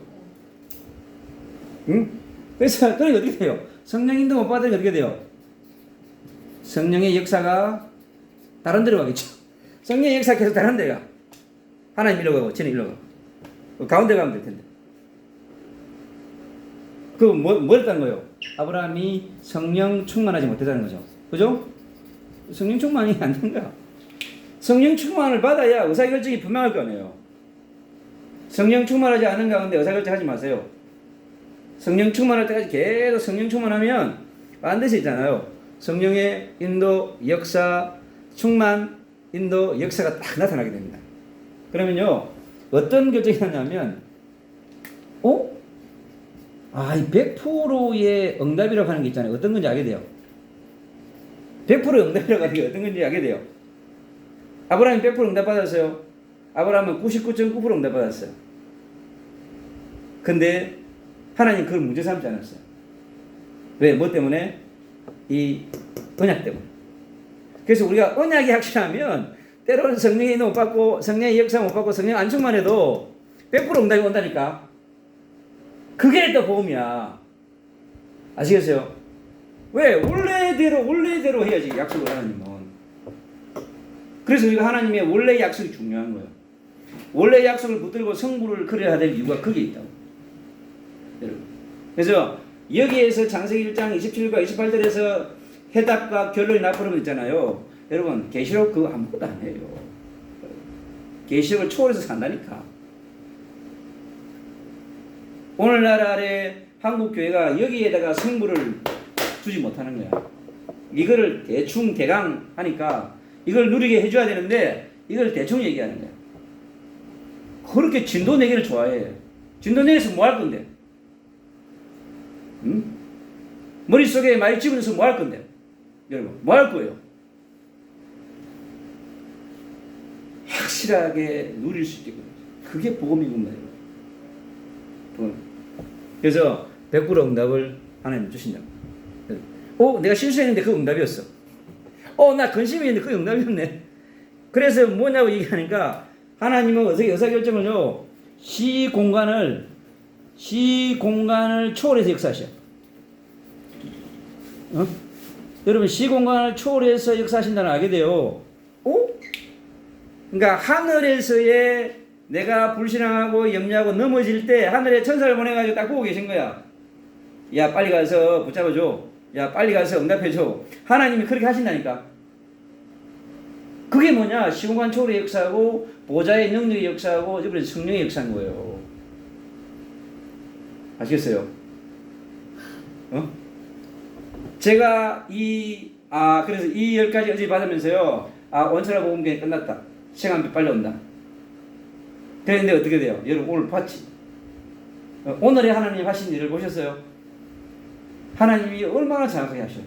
Speaker 1: 응? 그래서 그러니까 어떻게 돼요? 성령 인도 못 받으니까 어떻게 돼요? 성령의 역사가 다른 데로 가겠죠. 성령의 역사가 계속 다른 데가. 하나님 일로 가고 쟤는 일로 가고. 가운데 가면 될 텐데. 뭐 했다는 거예요? 아브라함이 성령 충만하지 못했다는 거죠. 그죠? 성령 충만이 안 된 거야. 성령 충만을 받아야 의사결정이 분명할 거 아니에요. 성령 충만하지 않은 가운데 의사결정 하지 마세요. 성령 충만할 때까지 계속 성령 충만하면 반드시 있잖아요. 성령의 인도, 역사, 충만, 인도, 역사가 딱 나타나게 됩니다. 그러면요, 어떤 결정이 나냐면, 이 100%의 응답이라고 하는 게 있잖아요. 어떤 건지 알게 돼요. 100%의 응답이라고 하는 게 어떤 건지 알게 돼요. 아브라함이 100% 응답 받았어요. 아브라함은 99.9% 응답 받았어요. 근데 하나님 그걸 문제 삼지 않았어요. 왜? 뭐 때문에? 이 언약 때문에. 그래서 우리가 언약이 확실하면 때로는 성령의 인도 못 받고 성령의 역사 못 받고 성령 안 충만해도 100% 응답이 온다니까. 그게 또 복음이야. 아시겠어요? 왜? 원래대로 해야지, 약속을 하나님은. 그래서 우리가 하나님의 원래 약속이 중요한 거예요. 원래 약속을 붙들고 성부를 그려야 될 이유가 거기에 있다고. 여러분. 그래서 여기에서 창세기 1장 27과 28절에서 해답과 결론이 나버리면 있잖아요. 여러분, 계시록 그거 아무것도 안 해요. 계시록을 초월해서 산다니까. 오늘날 아래 한국교회가 여기에다가 성부를 주지 못하는 거야. 이거를 대충 대강 하니까 이걸 누리게 해줘야 되는데 이걸 대충 얘기하는 거야. 그렇게 진도 내기를 좋아해. 진도 내기에서 뭐 할 건데? 응? 머릿속에 많이 집어넣어서 뭐 할 건데? 여러분, 뭐 할 거예요? 확실하게 누릴 수 있게. 그게 복음이구만. 그래서 100% 응답을 하나님 주신다. 내가 실수했는데 그 응답이었어. 나 근심했는데 그 응답이었네. 그래서 뭐냐고 얘기하니까 하나님은 어떻게 의사결정을요, 시공간을 초월해서 역사하셔. 여러분, 시공간을 초월해서 역사하신다는 알게 돼요. 그러니까 하늘에서의 내가 불신앙하고 염려하고 넘어질 때 하늘에 천사를 보내가지고 딱 보고 계신 거야. 야, 빨리 가서 붙잡아줘. 야, 빨리 가서 응답해줘. 하나님이 그렇게 하신다니까. 그게 뭐냐? 시공간 초월의 역사하고 보좌의 능력의 역사하고 이번에 성령의 역사인 거예요. 아시겠어요? 제가 그래서 이 10가지 어제 받으면서요. 원천하 복음경이 끝났다. 시간 빨리 온다. 그런데 어떻게 돼요? 여러분 오늘 봤지? 오늘의 하나님 하신 일을 보셨어요? 하나님이 얼마나 정확하게 하셔요.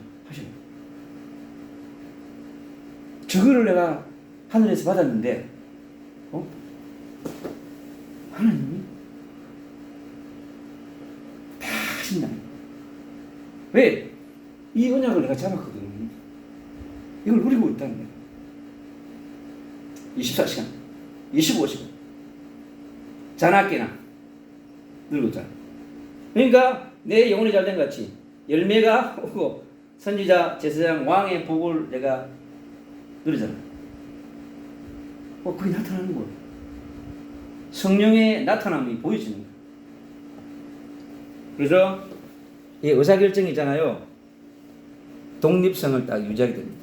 Speaker 1: 저거를 내가 하늘에서 받았는데, 하나님이 다 하신다. 왜? 이 언약을 내가 잡았거든. 이걸 누리고 있다는 거야. 24시간, 25시간. 자나깨나 누리고 있잖아. 그러니까 내 영혼이 잘된 것 같이 열매가 오고 선지자, 제사장, 왕의 복을 내가 누리잖아. 그게 나타나는 거야. 성령의 나타남이 보여지는 거야. 그래서 이 의사결정이 있잖아요. 독립성을 딱 유지하게 됩니다.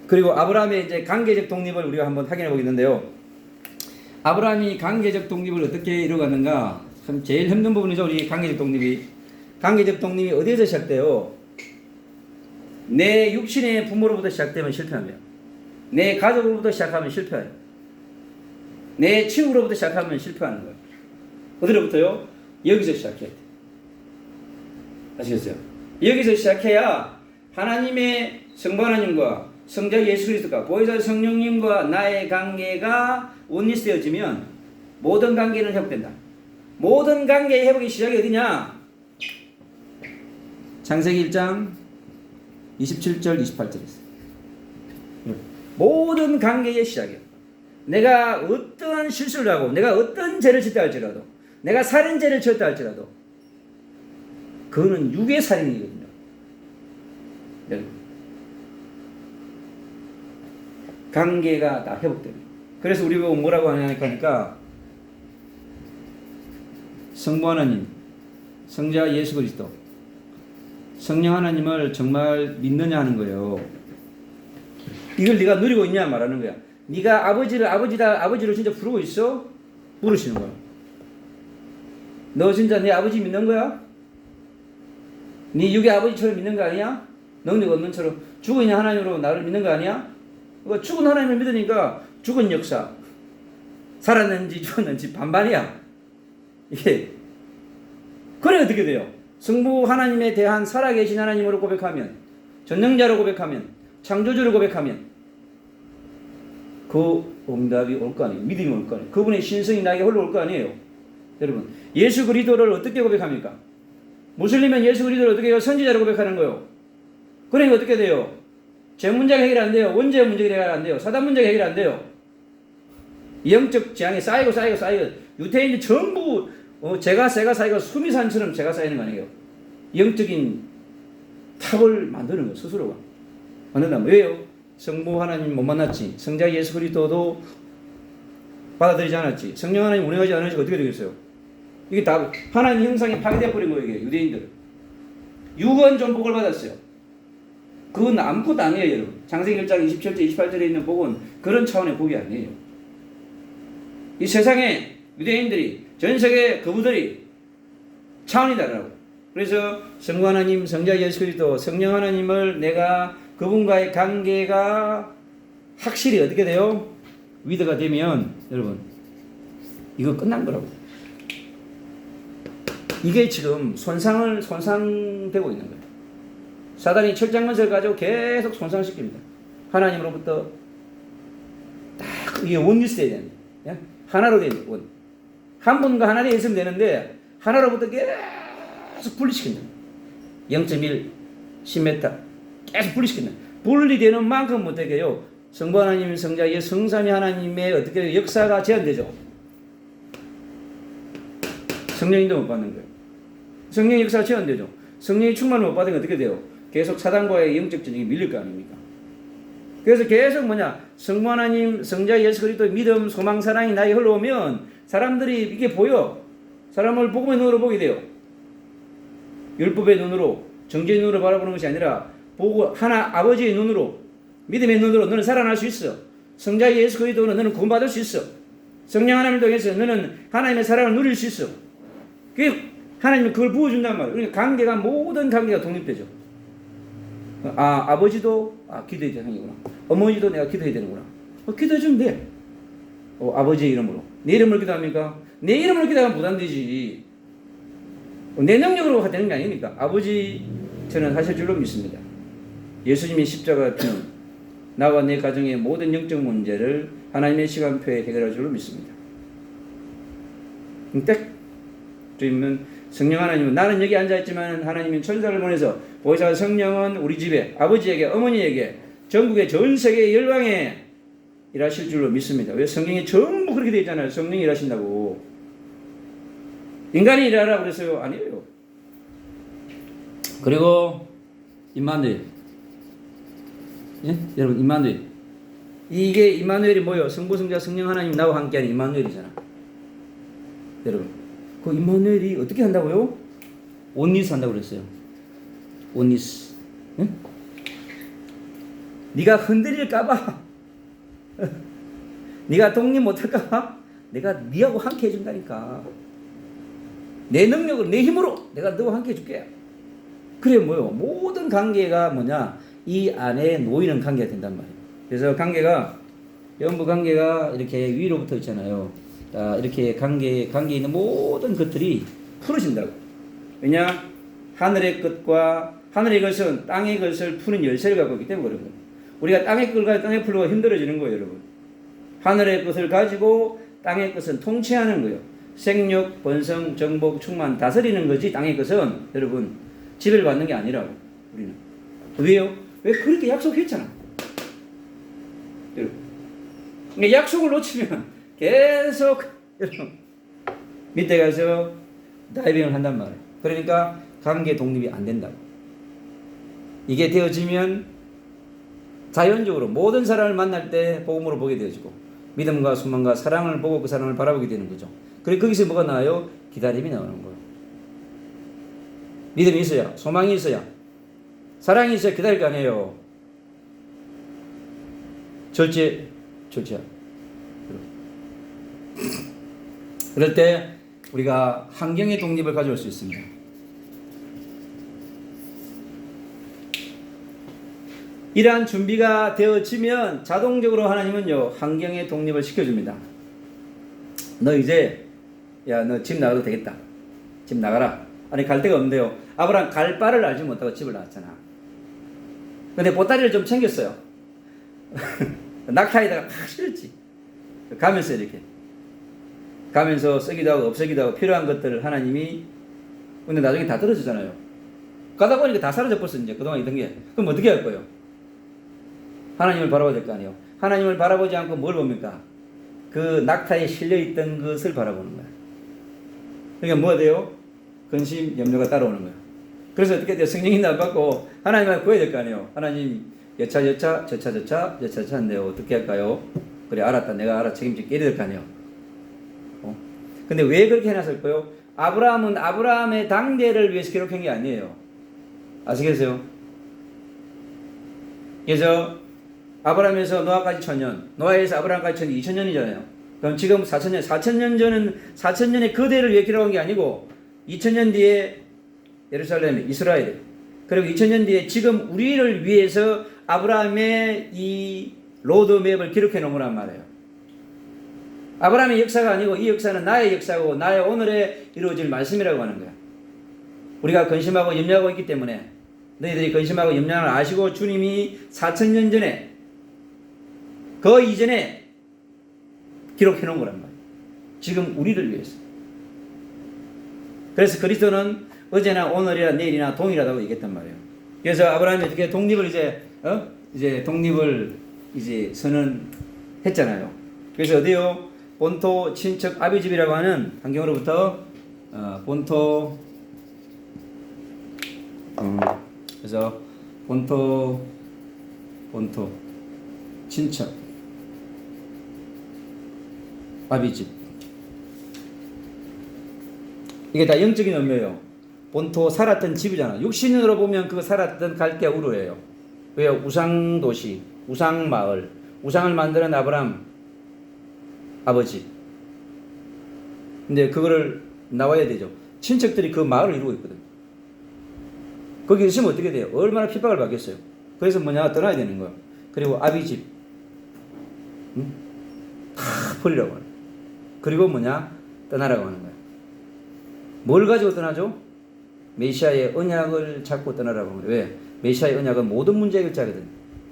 Speaker 1: 그리고 아브라함의 이제 관계적 독립을 우리가 한번 확인해 보겠는데요. 아브라함이 관계적 독립을 어떻게 이루어갔는가? 참 제일 힘든 부분이죠. 우리 관계적 독립이. 관계적 독립이 어디에서 시작돼요? 내 육신의 부모로부터 시작되면 실패합니다. 내 가족으로부터 시작하면 실패해요. 내 친구로부터 시작하면 실패하는 거예요. 어디로부터요? 여기서 시작해야 돼. 아시겠어요? 여기서 시작해야 하나님의 성부 하나님과 성자 예수 그리스도가 보혜사 성령님과 나의 관계가 원리스되어지면 모든 관계는 회복된다. 모든 관계의 회복의 시작이 어디냐? 창세기 1장 27절 28절에 있어요. 모든 관계의 시작이에요. 내가 어떠한 실수를 하고 내가 어떤 죄를 짓다 할지라도 내가 살인죄를 지었다 할지라도 그거는 육의 살인이거든요. 관계가 다 회복됩니다. 그래서 우리 보고 뭐라고 하냐니까 성부 하나님, 성자 예수 그리스도, 성령 하나님을 정말 믿느냐 하는 거예요. 이걸 네가 누리고 있냐 말하는 거야. 네가 아버지로 진짜 부르고 있어? 부르시는 거야. 너 진짜 내 아버지 믿는 거야? 네 육의 아버지처럼 믿는 거 아니야? 능력 없는 처럼 죽은 하나님으로 나를 믿는 거 아니야? 그러니까 죽은 하나님을 믿으니까 죽은 역사, 살았는지 죽었는지 반반이야. 이게 그래 어떻게 돼요? 성부 하나님에 대한 살아계신 하나님으로 고백하면, 전능자로 고백하면, 창조주를 고백하면 그 응답이 올 거 아니에요. 믿음이 올 거 아니에요. 그분의 신성이 나에게 흘러올 거 아니에요. 여러분, 예수 그리스도를 어떻게 고백합니까? 무슬림은 예수 그리스도를 어떻게 해요? 선지자로 고백하는 거예요. 그러니까 어떻게 돼요? 죄 문제가 해결 안 돼요. 원죄 문제가 해결 안 돼요. 사단 문제가 해결 안 돼요. 영적 지향이 쌓이고 유태인들 전부 죄가 쌓이고 수미산처럼 죄가 쌓이는 거 아니에요. 영적인 탑을 만드는 거예요. 스스로가 만든다면 왜요? 성부 하나님 못 만났지. 성자 예수 그리스도도 받아들이지 않았지. 성령 하나님 운행하지 않으니까 어떻게 되겠어요? 이게 다 하나님 형상이 파괴되어 버린 거예요. 이게 유대인들 육은 좀 복을 받았어요. 그건 아무것도 아니에요, 여러분. 창세기 1장 27절 28절에 있는 복은 그런 차원의 복이 아니에요. 이 세상에 유대인들이 전 세계 그부들이 차원이 다르라고. 그래서 성부 하나님, 성자 예수 그리스도, 성령 하나님을 내가 그분과의 관계가 확실히 어떻게 돼요? 위드가 되면 여러분 이거 끝난 거라고. 이게 지금 손상되고 있는 거예요. 사단이 철장건설을 가지고 계속 손상시킵니다. 하나님으로부터 딱 이게 원리스돼야 됩니다. 하나로 되는 원. 한 분과 하나 되어 있으면 되는데 하나로부터 계속 분리시킨다. 0.1, 10m 계속 분리시킨다. 분리되는 만큼 어떻게 해요? 성부 하나님, 성자의 성삼위 하나님의 어떻게 역사가 제한되죠. 성령님도 못 받는 거예요. 성령의 역사가 제한되죠. 성령의 충만을 못 받으면 어떻게 돼요? 계속 사단과의 영적 전쟁이 밀릴 거 아닙니까? 그래서 계속 성부 하나님, 성자 예수 그리스도의 믿음, 소망, 사랑이 나에게 흘러오면 사람들이 이게 보여. 사람을 복음의 눈으로 보게 돼요. 율법의 눈으로, 정죄의 눈으로 바라보는 것이 아니라 보고 하나 아버지의 눈으로, 믿음의 눈으로 너는 살아날 수 있어. 성자 예수 그리스도는 너는 구원받을 수 있어. 성령 하나님을 통해서 너는 하나님의 사랑을 누릴 수 있어. 그게 하나님은 그걸 부어준단 말이에요. 그러니까 관계가 모든 관계가 독립되죠. 아버지도 기도의 대상이구나. 어머니도 내가 기도해야 되는구나. 기도해주면 돼. 아버지의 이름으로. 내 이름으로 기도합니까? 내 이름으로 기도하면 부담되지. 내 능력으로 되는 게 아니니까. 아버지 저는 하실 줄로 믿습니다. 예수님이 십자가 피는 나와 내 가정의 모든 영적 문제를 하나님의 시간표에 해결할 줄로 믿습니다. 딱 주님은 성령 하나님은 나는 여기 앉아있지만 하나님은 천사를 보내서 보혜사 성령은 우리 집에 아버지에게 어머니에게 전국의 전 세계 열방에 일하실 줄로 믿습니다. 왜 성경에 전부 그렇게 되어 있잖아요. 성령이 일하신다고. 인간이 일하라 그랬어요? 아니에요. 그리고 임마누엘. 예? 여러분 임마누엘. 이게 임마누엘이 뭐예요? 성부 성자 성령 하나님 나와 함께하는 임마누엘이잖아. 여러분 그 임마누엘이 어떻게 한다고요? 온니스 한다고 그랬어요. 온니스. 예? 네가 흔들릴까봐 네가 독립 못할까봐 내가 네하고 함께 해준다니까. 내 능력으로 내 힘으로 내가 너와 함께 해줄게. 그래 뭐요? 모든 관계가 뭐냐? 이 안에 놓이는 관계가 된단 말이에요. 그래서 관계가 연부 관계가 이렇게 위로부터 있잖아요. 이렇게 관계에 있는 모든 것들이 풀어진다고. 왜냐? 하늘의 것과 하늘의 것은 땅의 것을 푸는 열쇠를 갖고 있기 때문에 그런 거예요. 우리가 땅의 것과 땅의 풀고 힘들어지는 거예요, 여러분. 하늘의 것을 가지고 땅의 것은 통치하는 거예요. 생육, 번성, 정복, 충만 다스리는 거지 땅의 것은 여러분 지배를 받는 게 아니라고 우리는. 왜요? 왜 그렇게 약속했잖아. 여러분. 그러니까 약속을 놓치면 계속 여러분 밑에 가서 다이빙을 한단 말이에요. 그러니까 관계 독립이 안 된다고. 이게 되어지면 자연적으로 모든 사람을 만날 때 복음으로 보게 되어지고 믿음과 소망과 사랑을 보고 그 사람을 바라보게 되는 거죠. 그리고 거기서 뭐가 나와요? 기다림이 나오는 거예요. 믿음이 있어야, 소망이 있어야, 사랑이 있어야 기다릴 거 아니에요. 절제. 그럴 때 우리가 환경의 독립을 가져올 수 있습니다. 이러한 준비가 되어지면 자동적으로 하나님은요 환경의 독립을 시켜줍니다. 너 이제 너 집 나가도 되겠다. 집 나가라. 아니 갈 데가 없는데요. 아브라함 갈 바를 알지 못하고 집을 나왔잖아. 근데 보따리를 좀 챙겼어요. 낙타에다가 팍 실었지. 가면서 이렇게 가면서 쓰기도 하고 없애기도 하고 필요한 것들을 하나님이 근데 나중에 다 떨어지잖아요. 가다 보니까 다 사라져 버렸어. 이제 그동안 있던 게. 그럼 어떻게 할 거예요? 하나님을 바라봐야 될 거 아니에요. 하나님을 바라보지 않고 뭘 봅니까? 그 낙타에 실려있던 것을 바라보는 거야. 그러니까 뭐가 돼요? 근심, 염려가 따라오는 거야. 그래서 어떻게 돼요? 성령이 나받고 하나님을 구해야 될 거 아니에요. 하나님 여차 한대요. 어떻게 할까요? 그래 알았다. 내가 알아 책임질게 이래야 될 거 아니에요. 근데 왜 그렇게 해놨을까요? 아브라함은 아브라함의 당대를 위해서 기록한 게 아니에요. 아시겠어요? 그래서 아브라함에서 노아까지 1000년, 노아에서 아브라함까지 2000년이잖아요. 그럼 지금 4000년, 4000년 전은 4000년의 그 대를 위해 기록한 게 아니고 2000년 뒤에 예루살렘, 이스라엘, 그리고 2000년 뒤에 지금 우리를 위해서 아브라함의 이 로드맵을 기록해 놓으란 말이에요. 아브라함의 역사가 아니고 이 역사는 나의 역사고 나의 오늘에 이루어질 말씀이라고 하는 거야. 우리가 근심하고 염려하고 있기 때문에 너희들이 근심하고 염려를 아시고 주님이 4000년 전에 그 이전에 기록해 놓은 거란 말이에요. 지금 우리를 위해서. 그래서 그리스도는 어제나 오늘이나 내일이나 동일하다고 얘기했단 말이에요. 그래서 아브라함이 어떻게 독립을 이제 독립을 이제 선언했잖아요. 그래서 어디요? 본토 친척 아비집이라고 하는 환경으로부터 본토 그래서 본토 친척 아비집 이게 다 영적인 의미예요. 본토 살았던 집이잖아. 육신으로 보면 그 살았던 갈대 우르예요. 왜요? 우상도시, 우상마을, 우상을 만드는 아브라함 아버지. 근데 그거를 나와야 되죠. 친척들이 그 마을을 이루고 있거든. 거기 있으면 어떻게 돼요? 얼마나 핍박을 받겠어요. 그래서 뭐냐, 떠나야 되는 거야. 그리고 아비 집, 응? 다 버리라고 하는 거야. 그리고 뭐냐, 떠나라고 하는 거야. 뭘 가지고 떠나죠? 메시아의 언약을 잡고 떠나라고 하는 거야. 왜? 메시아의 언약은 모든 문제 해결자거든.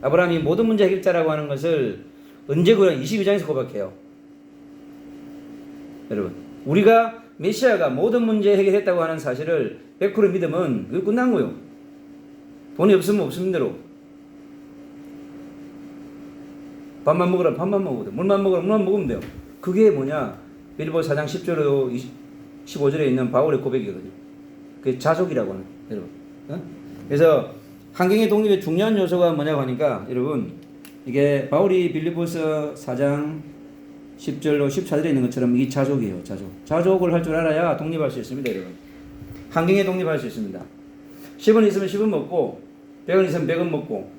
Speaker 1: 아브라함이 모든 문제 해결자라고 하는 것을 언제 그런 22장에서 고백해요. 여러분, 우리가 메시아가 모든 문제 해결했다고 하는 사실을 100% 믿으면 그게 끝난 거예요. 돈이 없으면 없으면 대로. 밥만 먹으라 밥만 먹어도, 물만 먹으라 물만 먹으면 돼요. 그게 뭐냐? 빌립보 4장 10절로 15절에 있는 바울의 고백이거든요. 그게 자족이라고 하는, 여러분. 그래서 환경의 독립의 중요한 요소가 뭐냐고 하니까, 여러분, 이게 바울이 빌립보서 4장 10절로 14절에 있는 것처럼 이 자족이에요. 자족을 할 줄 알아야 독립할 수 있습니다, 여러분. 환경에 독립할 수 있습니다. 10원 있으면 10원 먹고 100원 있으면 100원 먹고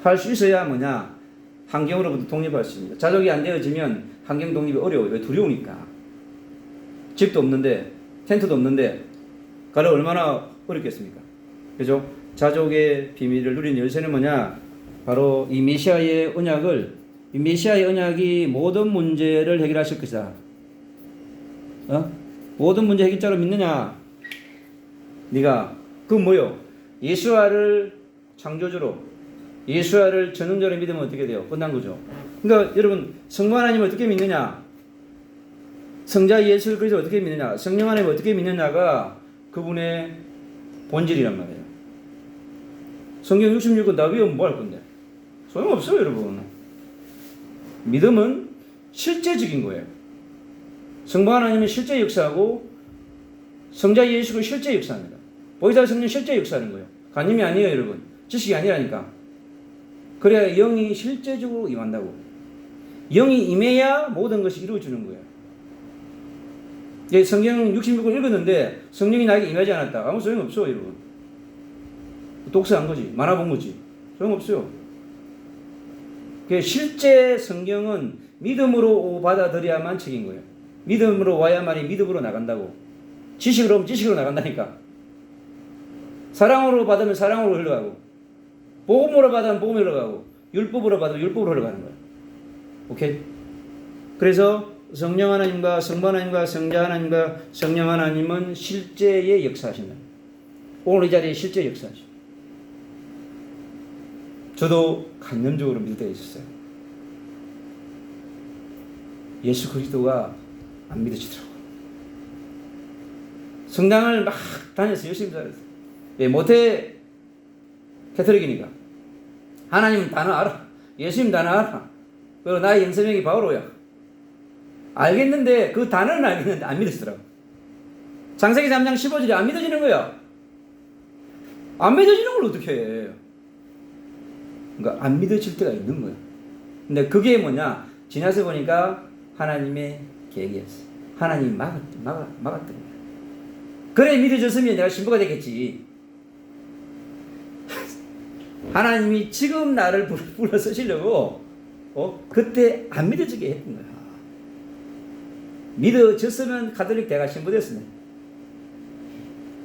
Speaker 1: 할 수 있어야 뭐냐, 환경으로부터 독립할 수 있습니다. 자족이 안 되어지면 환경 독립이 어려워요. 왜? 두려우니까. 집도 없는데, 텐트도 없는데 가려 얼마나 어렵겠습니까? 그죠? 자족의 비밀을 누린 열쇠는 뭐냐? 바로 이 메시아의 언약이 모든 문제를 해결하실 것이다. 모든 문제 해결자로 믿느냐? 네가 그 뭐요? 예수와를 창조주로, 예수와를 전능자로 믿으면 어떻게 돼요? 끝난 거죠. 그러니까 여러분, 성부 하나님을 어떻게 믿느냐? 성자 예수 그리스도를 어떻게 믿느냐? 성령 하나님을 어떻게 믿느냐가 그분의 본질이란 말이에요. 성경 66권 다 외우면 뭐 할 건데? 소용없어요, 여러분. 믿음은 실제적인 거예요. 성부 하나님은 실제 역사하고 성자 예수가 실제 역사합니다. 보이사 성령 실제 역사하는 거예요. 관념이 아니에요, 여러분. 지식이 아니라니까. 그래야 영이 실제적으로 임한다고. 영이 임해야 모든 것이 이루어지는 거예요. 성경 66권 읽었는데 성령이 나에게 임하지 않았다. 아무 소용없어, 여러분. 독서한 거지. 만화 본 거지. 소용없어요. 실제 성경은 믿음으로 받아들여야만 책인 거예요. 믿음으로 와야만이 믿음으로 나간다고. 지식으로 하면 지식으로 나간다니까. 사랑으로 받으면 사랑으로 흘러가고, 복음으로 받으면 복음으로 흘러가고, 율법으로 받으면 율법으로 흘러가는 거예요. 오케이? 그래서 성령 하나님과 성부 하나님과 성자 하나님과 성령 하나님은 실제의 역사하신다. 오늘 이 자리에 실제 역사하십니다. 저도 간념적으로 믿을 때가 있었어요. 예수 그리스도가 안 믿어지더라고요. 성당을 막 다녔어요. 열심히 다녔어요. 예, 모태 캐톨릭이니까. 하나님은 다 알아. 예수님 다 알아. 그리고 나의 영세명이 바오로야. 알겠는데, 그 단어는 알겠는데 안 믿어지더라고. 창세기 3장 15절이 안 믿어지는 거야. 안 믿어지는 걸 어떻게 해? 그러니까 안 믿어질 때가 있는 거야. 근데 그게 뭐냐? 지나서 보니까 하나님의 계획이었어. 하나님이 막았던 거야. 그래 믿어졌으면 내가 신부가 되겠지. 하나님이 지금 나를 불러 쓰시려고 그때 안 믿어지게 했던 거야. 믿어졌으면 가톨릭 대가 신부 됐으네.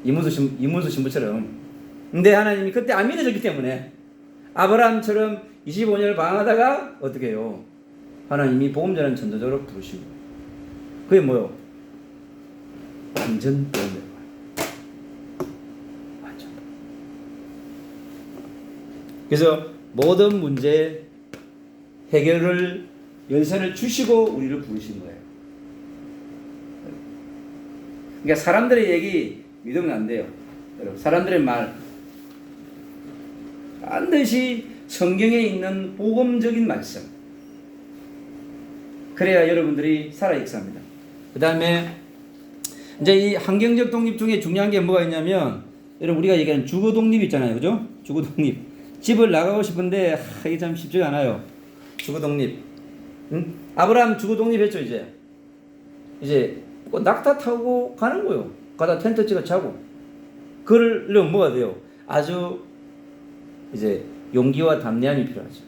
Speaker 1: 이문수 신부처럼. 근데 하나님이 그때 안 믿어졌기 때문에 아브라함처럼 25년을 방황하다가 어떻게 해요? 하나님이 보험자는 전도자로 부르신 거예요. 그게 뭐요? 완전 보험자예요. 완전. 그래서 모든 문제 해결을 열쇠를 주시고 우리를 부르신 거예요. 그러니까 사람들의 얘기 믿으면 안 돼요. 여러분, 사람들의 말 반드시 성경에 있는 복음적인 말씀. 그래야 여러분들이 살아 역사합니다. 그 다음에 이제 이 환경적 독립 중에 중요한 게 뭐가 있냐면, 여러분 우리가 얘기하는 주거 독립 있잖아요, 그죠? 주거 독립. 집을 나가고 싶은데 이게 참 쉽지가 않아요. 주거 독립. 응? 아브라함 주거 독립했죠. 이제 낙타 타고 가는 거예요. 가다 텐트 찍어 자고. 그러려면 뭐가 돼요? 아주 이제 용기와 담대함이 필요하죠.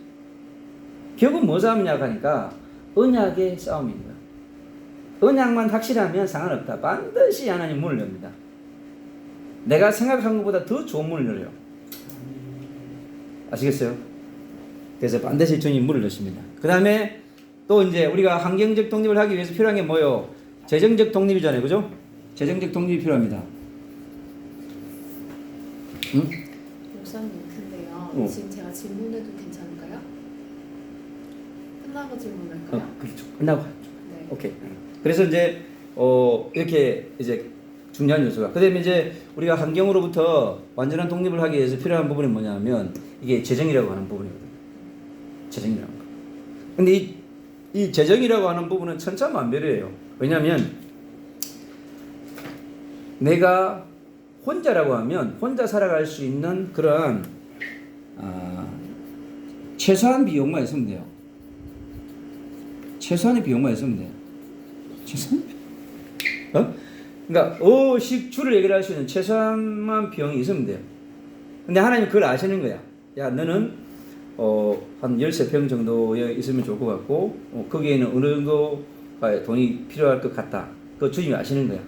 Speaker 1: 결국 뭐 싸움이냐 하니까 언약의 싸움입니다. 언약만 확실하면 상관없다. 반드시 하나님 문을 엽니다. 내가 생각한 것보다 더 좋은 문을 열어요. 아시겠어요? 그래서 반드시 주님 문을 여십니다. 그 다음에 또 이제 우리가 환경적 독립을 하기 위해서 필요한 게 뭐예요? 재정적 독립이잖아요. 그죠? 재정적 독립이 필요합니다. 응?
Speaker 2: 목사님 근데요. 지금 제가 질문해도 괜찮을까요? 끝나고 질문할까요?
Speaker 1: 그렇죠. 끝나고.
Speaker 2: 네.
Speaker 1: 오케이. 그래서 이제 이렇게 이제 중요한 요소가. 그다음에 이제 우리가 환경으로부터 완전한 독립을 하기 위해서 필요한 부분이 뭐냐면 이게 재정이라고 하는 부분이거든요. 재정이라고 하는 거. 근데 이 재정이라고 하는 부분은 천차만별이에요. 왜냐하면 내가 혼자라고 하면 혼자 살아갈 수 있는 그런 최소한 비용만 있으면 돼요. 최소한의 비용만 있으면 돼요. 최소한? 그러니까 식주를 해결할 수 있는 최소한만 비용이 있으면 돼요. 근데 하나님 그걸 아시는 거야. 야, 너는 한 13평 정도에 있으면 좋을 것 같고 거기에는 어느 정도의 돈이 필요할 것 같다. 그거 주님이 아시는 거야.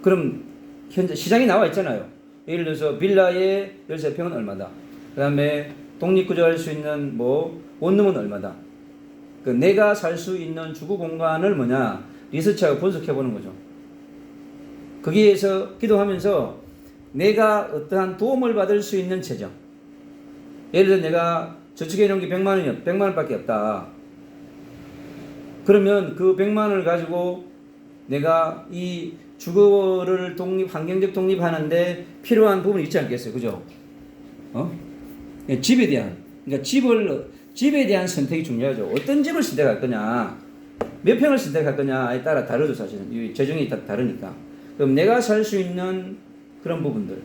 Speaker 1: 그럼 현재 시장이 나와 있잖아요. 예를 들어서 빌라의 13평은 얼마다. 그 다음에 독립구조할 수 있는 원룸은 얼마다. 그 내가 살 수 있는 주거 공간을 리서치하고 분석해 보는 거죠. 거기에서 기도하면서 내가 어떠한 도움을 받을 수 있는 재정. 예를 들어 내가 저축해 놓은 게 100만 원이요. 100만 원밖에 없다. 그러면 그 100만 원을 가지고 내가 이 주거를 환경적 독립하는데 필요한 부분이 있지 않겠어요? 그죠? 집에 대한, 그러니까 집에 대한 선택이 중요하죠. 어떤 집을 선택할 거냐, 몇 평을 선택할 거냐에 따라 다르죠, 사실은. 이 재정이 다르니까. 그럼 내가 살 수 있는 그런 부분들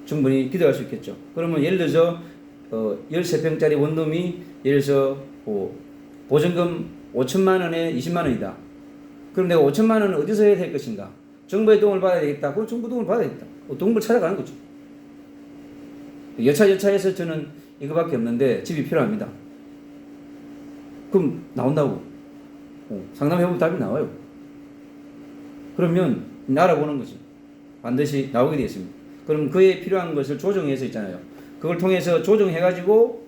Speaker 1: 충분히 기도할 수 있겠죠. 그러면 예를 들어서 13평짜리 원룸이 예를 들어서 보증금 5천만 원에 20만 원이다. 그럼 내가 5천만 원은 어디서 해야 될 것인가? 정부의 도움을 받아야 되겠다. 그럼 정부 도움을 받아야 되겠다. 도움을 찾아가는 거죠. 여차여차해서 저는 이거밖에 없는데 집이 필요합니다. 그럼 나온다고. 상담해보면 답이 나와요. 그러면 알아보는 거지. 반드시 나오게 되어 있습니다. 그럼 그에 필요한 것을 조정해서 있잖아요. 그걸 통해서 조정해가지고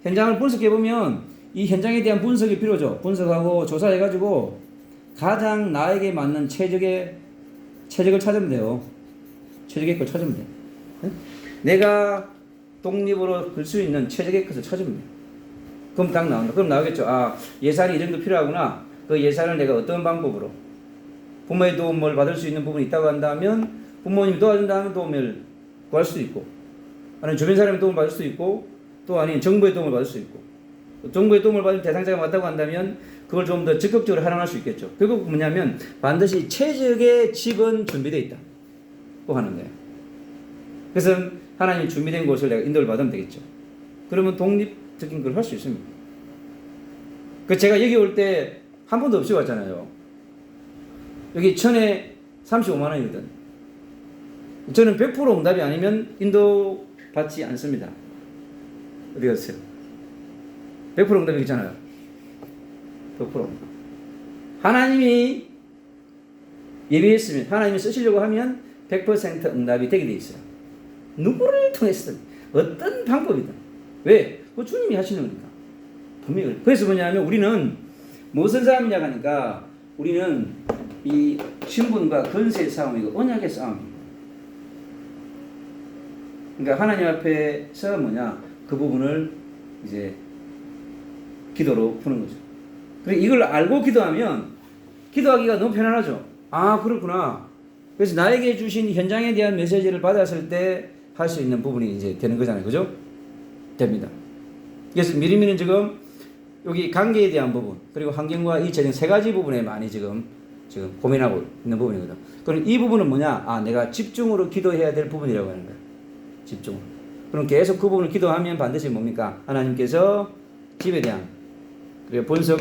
Speaker 1: 현장을 분석해보면 이 현장에 대한 분석이 필요죠. 분석하고 조사해가지고 가장 나에게 맞는 최적을 찾으면 돼요. 최적의 걸 찾으면 돼. 내가 독립으로 걸 수 있는 최적의 것을 찾으면 돼. 그럼 딱 나온다. 그럼 나오겠죠. 예산이 이 정도 필요하구나. 그 예산을 내가 어떤 방법으로 부모의 도움을 받을 수 있는 부분이 있다고 한다면 부모님이 도와준다면 도움을 구할 수도 있고, 아니면 주변 사람의 도움을 받을 수도 있고, 또 아니면 정부의 도움을 받을 수 있고, 정부의 도움을 받을 대상자가 맞다고 한다면 그걸 좀 더 적극적으로 활용할 수 있겠죠. 결국 뭐냐면 반드시 최적의 집은 준비되어 있다 고 하는 거예요. 그래서 하나님이 준비된 곳을 내가 인도를 받으면 되겠죠. 그러면 독립적인 걸 할 수 있습니다. 제가 여기 올 때 한 번도 없이 왔잖아요. 여기 천에 35만 원이거든. 저는 100% 응답이 아니면 인도 받지 않습니다. 어디 갔어요? 100% 응답이잖아요. 100%. 하나님이 예비했으면, 하나님이 쓰시려고 하면 100% 응답이 되게 돼 있어요. 누구를 통해서든, 어떤 방법이든. 왜? 그거 주님이 하시는 거니까. 분명히. 그래서 뭐냐면 우리는 무슨 싸움이냐 하니까 우리는 이 신분과 권세의 싸움이고 언약의 싸움입니다. 그러니까 하나님 앞에서 그 부분을 이제 기도로 푸는 거죠. 그리고 이걸 알고 기도하면 기도하기가 너무 편안하죠. 그렇구나. 그래서 나에게 주신 현장에 대한 메시지를 받았을 때 할 수 있는 부분이 이제 되는 거잖아요. 그죠? 됩니다. 그래서 미리미는 지금 여기 관계에 대한 부분, 그리고 환경과 이 재정 세 가지 부분에 많이 지금 고민하고 있는 부분이거든. 그럼 이 부분은 뭐냐? 내가 집중으로 기도해야 될 부분이라고 하는 거예요. 집중으로. 그럼 계속 그 부분을 기도하면 반드시 뭡니까? 하나님께서 집에 대한, 그리고 분석,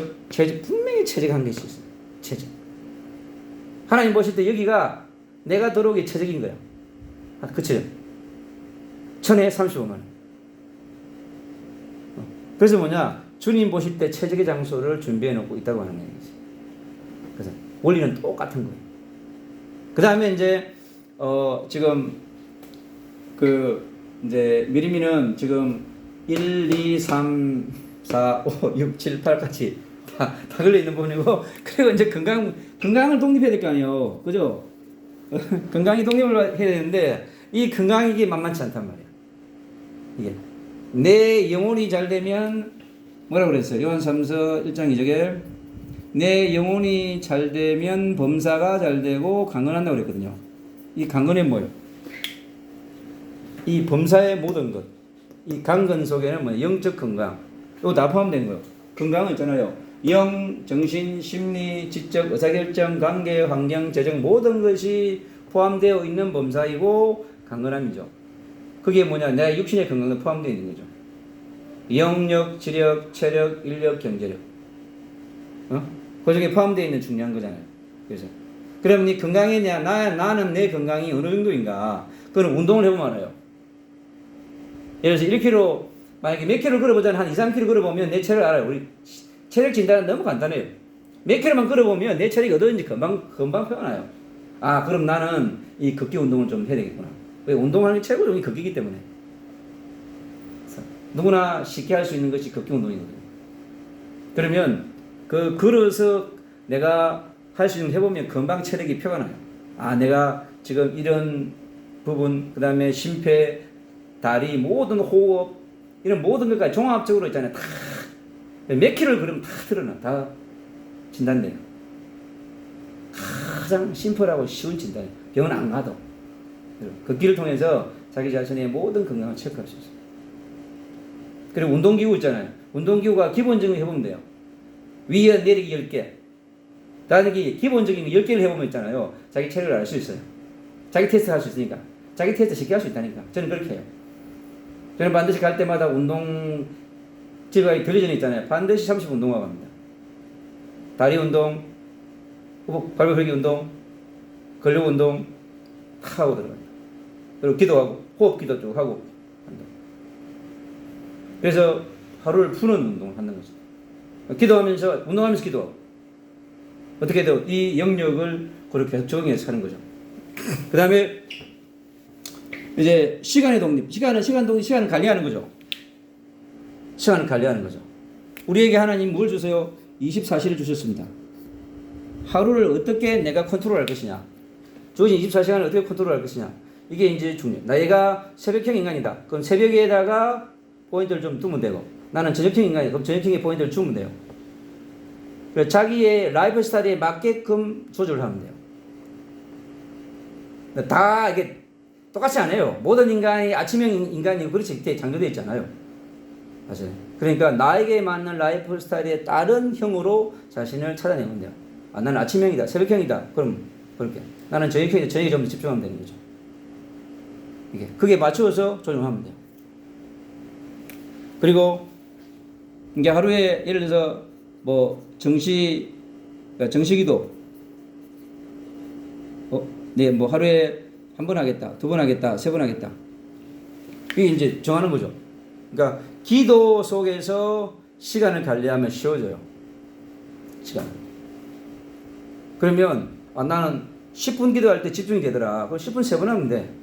Speaker 1: 분명히 최적한 것이 있어요. 최적. 하나님 보실 때 여기가 내가 들어오기 최적인 거야. 그쵸? 천에 35만 원. 그래서 주님 보실 때 최적의 장소를 준비해 놓고 있다고 하는 얘기지. 원리는 똑같은 거예요. 그 다음에 이제 지금 그 이제 미리미는 지금 1, 2, 3, 4, 5, 6, 7, 8까지 다 걸려 있는 부분이고, 그리고 이제 건강을 독립해야 될 거 아니에요, 그죠? 건강이 독립을 해야 되는데 이 건강이 이게 만만치 않단 말이야. 이게 내 영혼이 잘 되면 뭐라고 그랬어요? 요한 3서 1장 2절에 내 영혼이 잘 되면 범사가 잘 되고 강건한다고 그랬거든요. 이 강건이 뭐예요? 이 범사의 모든 것, 이 강건 속에는 뭐 영적 건강, 이거 다 포함된 거예요. 건강은 있잖아요. 영, 정신, 심리, 지적, 의사결정, 관계, 환경, 재정 모든 것이 포함되어 있는 범사이고 강건함이죠. 그게 뭐냐? 내 육신의 건강도 포함되어 있는 거죠. 영력, 지력, 체력, 인력, 경제력. 그 중에 포함되어 있는 중요한 거잖아요. 그래서 그럼 네 건강이냐? 나는 내 건강이 어느 정도인가? 그건 운동을 해보면 알아요. 예를 들어서 1km, 만약에 몇 킬로 걸어보잖아요. 한 2, 3km 걸어보면 내 체력을 알아요. 우리 체력 진단은 너무 간단해요. 몇 킬로만 걸어보면 내 체력이 어떤지 금방 표현해요. 아, 그럼 나는 이 걷기 운동을 좀 해야 되겠구나. 왜 운동하는 게 최고적인 걷기이기 때문에. 누구나 쉽게 할 수 있는 것이 걷기 운동이거든요. 그러면 그 걸어서 내가 할 수 있는 거 해보면 금방 체력이 표가 나요. 아, 내가 지금 이런 부분, 그 다음에 심폐, 다리, 모든 호흡, 이런 모든 것까지 종합적으로 있잖아요. 다 몇 킬로를 그러면 다 드러나. 다 진단돼요. 가장 심플하고 쉬운 진단이에요. 병원 안 가도. 걷기를 통해서 자기 자신의 모든 건강을 체크할 수 있어요. 그리고 운동기구 있잖아요. 운동기구가 기본적인 거 해보면 돼요. 위에 내리기 10개. 다니기 기본적인 거 10개를 해보면 있잖아요. 자기 체력을 알 수 있어요. 자기 테스트 할 수 있으니까. 자기 테스트 쉽게 할 수 있다니까. 저는 그렇게 해요. 저는 반드시 갈 때마다 운동, 집에 가기 들리 전에 있잖아요. 반드시 30분 운동하고 갑니다. 다리 운동, 발목 펴기 운동, 근력 운동 다 하고 들어갑니다. 그리고 기도하고, 호흡 기도 쭉 하고 한다. 그래서 하루를 푸는 운동을 하는 거죠. 기도하면서, 운동하면서 기도하고. 어떻게 해도 이 영역을 그렇게 적용해서 하는 거죠. 그 다음에 이제 시간의 독립. 시간을 관리하는 거죠. 시간을 관리하는 거죠. 우리에게 하나님 뭘 주세요? 24시를 주셨습니다. 하루를 어떻게 내가 컨트롤할 것이냐. 주어진 24시간을 어떻게 컨트롤할 것이냐. 이게 이제 중요해요. 내가 새벽형 인간이다. 그럼 새벽에다가 포인트를 좀 두면 되고, 나는 저녁형 인간이다. 그럼 저녁형에 포인트를 주면 돼요. 그래서 자기의 라이프 스타일에 맞게끔 조절을 하면 돼요. 다 이게 똑같이 안 해요. 모든 인간이 아침형 인간이고 그렇지 장려되어 있잖아요. 사실. 그러니까 나에게 맞는 라이프 스타일에 따른 형으로 자신을 찾아내면 돼요. 아, 나는 아침형이다, 새벽형이다. 그럼 그렇게. 나는 저녁형이다. 저녁에 좀 더 집중하면 되는 거죠. 이게 그게 맞추어서 조정하면 돼요. 그리고 이게 하루에 예를 들어서 뭐 정시기도 네, 뭐 하루에 한 번 하겠다, 두 번 하겠다, 세 번 하겠다. 이게 이제 정하는 거죠. 그러니까 기도 속에서 시간을 관리하면 쉬워져요. 시간. 그러면 나는 10분 기도할 때 집중이 되더라. 그럼 10분 3번 하면 돼.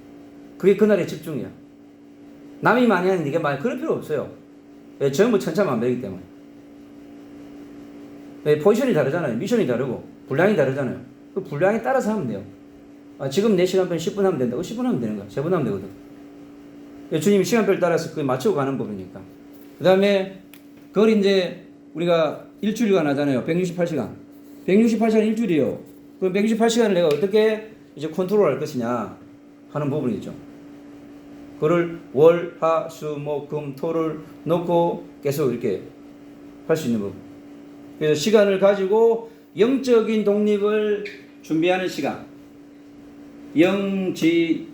Speaker 1: 그게 그날의 집중이야. 남이 많이 하는 네가 많이 그럴 필요 없어요. 왜? 전부 천차만별이기 때문에. 왜? 포지션이 다르잖아요. 미션이 다르고 분량이 다르잖아요. 그 분량에 따라서 하면 돼요. 지금 내 시간표는 10분 하면 된다고 10분 하면 되는 거야. 3번 하면 되거든. 주님이 시간표를 따라서 그 맞추고 가는 법이니까. 그 다음에 그걸 이제 우리가 일주일간 하잖아요. 168시간. 168시간 일주일이에요. 그럼 168시간을 내가 어떻게 이제 컨트롤 할 것이냐 하는 부분이죠. 그걸 월, 화, 수, 목, 금, 토를 놓고 계속 이렇게 할 수 있는 부분. 그래서 시간을 가지고 영적인 독립을 준비하는 시간.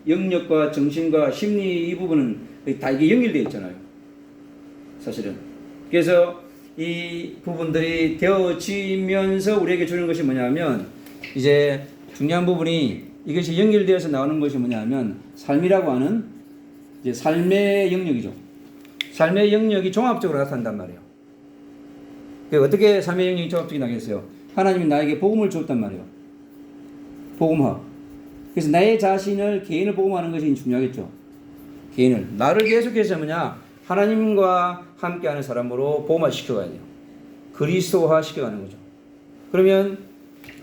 Speaker 1: 영력과 정신과 심리 이 부분은 다 이게 연결되어 있잖아요. 사실은. 그래서 이 부분들이 되어지면서 우리에게 주는 것이 뭐냐면 이제 중요한 부분이 이것이 연결되어서 나오는 것이 뭐냐면 삶이라고 하는 이제 삶의 영역이죠. 삶의 영역이 종합적으로 나타난단 말이에요. 어떻게 삶의 영역이 종합적이 나겠어요? 하나님이 나에게 복음을 줬단 말이에요. 복음화. 그래서 나의 자신을 개인을 복음하는 것이 중요하겠죠. 개인을 나를 계속해서 뭐냐 하나님과 함께하는 사람으로 복음화 시켜가야 돼요. 그리스도화 시켜가는 거죠. 그러면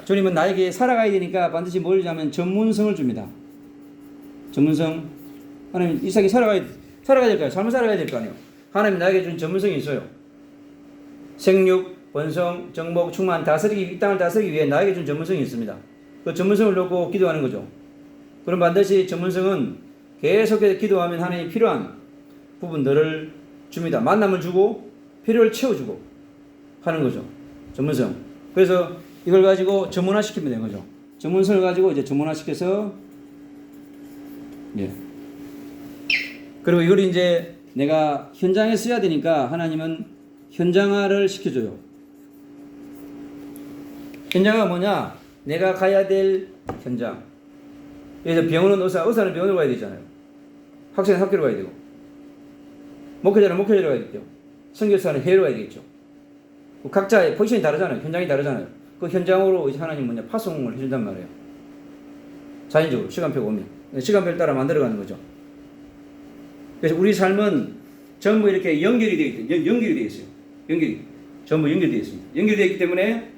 Speaker 1: 주님은 나에게 살아가야 되니까 반드시 뭘 주냐면 전문성을 줍니다. 전문성. 하나님 이 세상에 살아가야 될까요? 삶을 살아가야 될 거 아니에요. 하나님 나에게 준 전문성이 있어요. 생육, 번성, 정복, 충만 이 땅을 다스리기 위해 나에게 준 전문성이 있습니다. 그 전문성을 놓고 기도하는 거죠. 그럼 반드시 전문성은 계속해서 기도하면 하나님이 필요한 부분들을 줍니다. 만남을 주고 필요를 채워주고 하는 거죠. 전문성. 그래서 이걸 가지고 전문화시키면 되는 거죠. 전문성을 가지고 이제 전문화시켜서 예. 그리고 이걸 이제 내가 현장에 써야 되니까 하나님은 현장화를 시켜줘요. 현장화가 뭐냐? 내가 가야 될 현장. 그래서 병원은 의사는 병원으로 가야 되잖아요. 학생은 학교로 가야 되고, 목회자는 목회자로 가야 되겠죠. 선교사는 해외로 가야 되겠죠. 각자의 포지션이 다르잖아요. 현장이 다르잖아요. 그 현장으로 이제 하나님 뭐냐? 파송을 해준단 말이에요. 자연적으로 시간표가 오면 시간표를 따라 만들어가는 거죠. 그래서 우리 삶은 전부 이렇게 연결이 되어 있어요. 전부 연결되어 있습니다. 연결되어 있기 때문에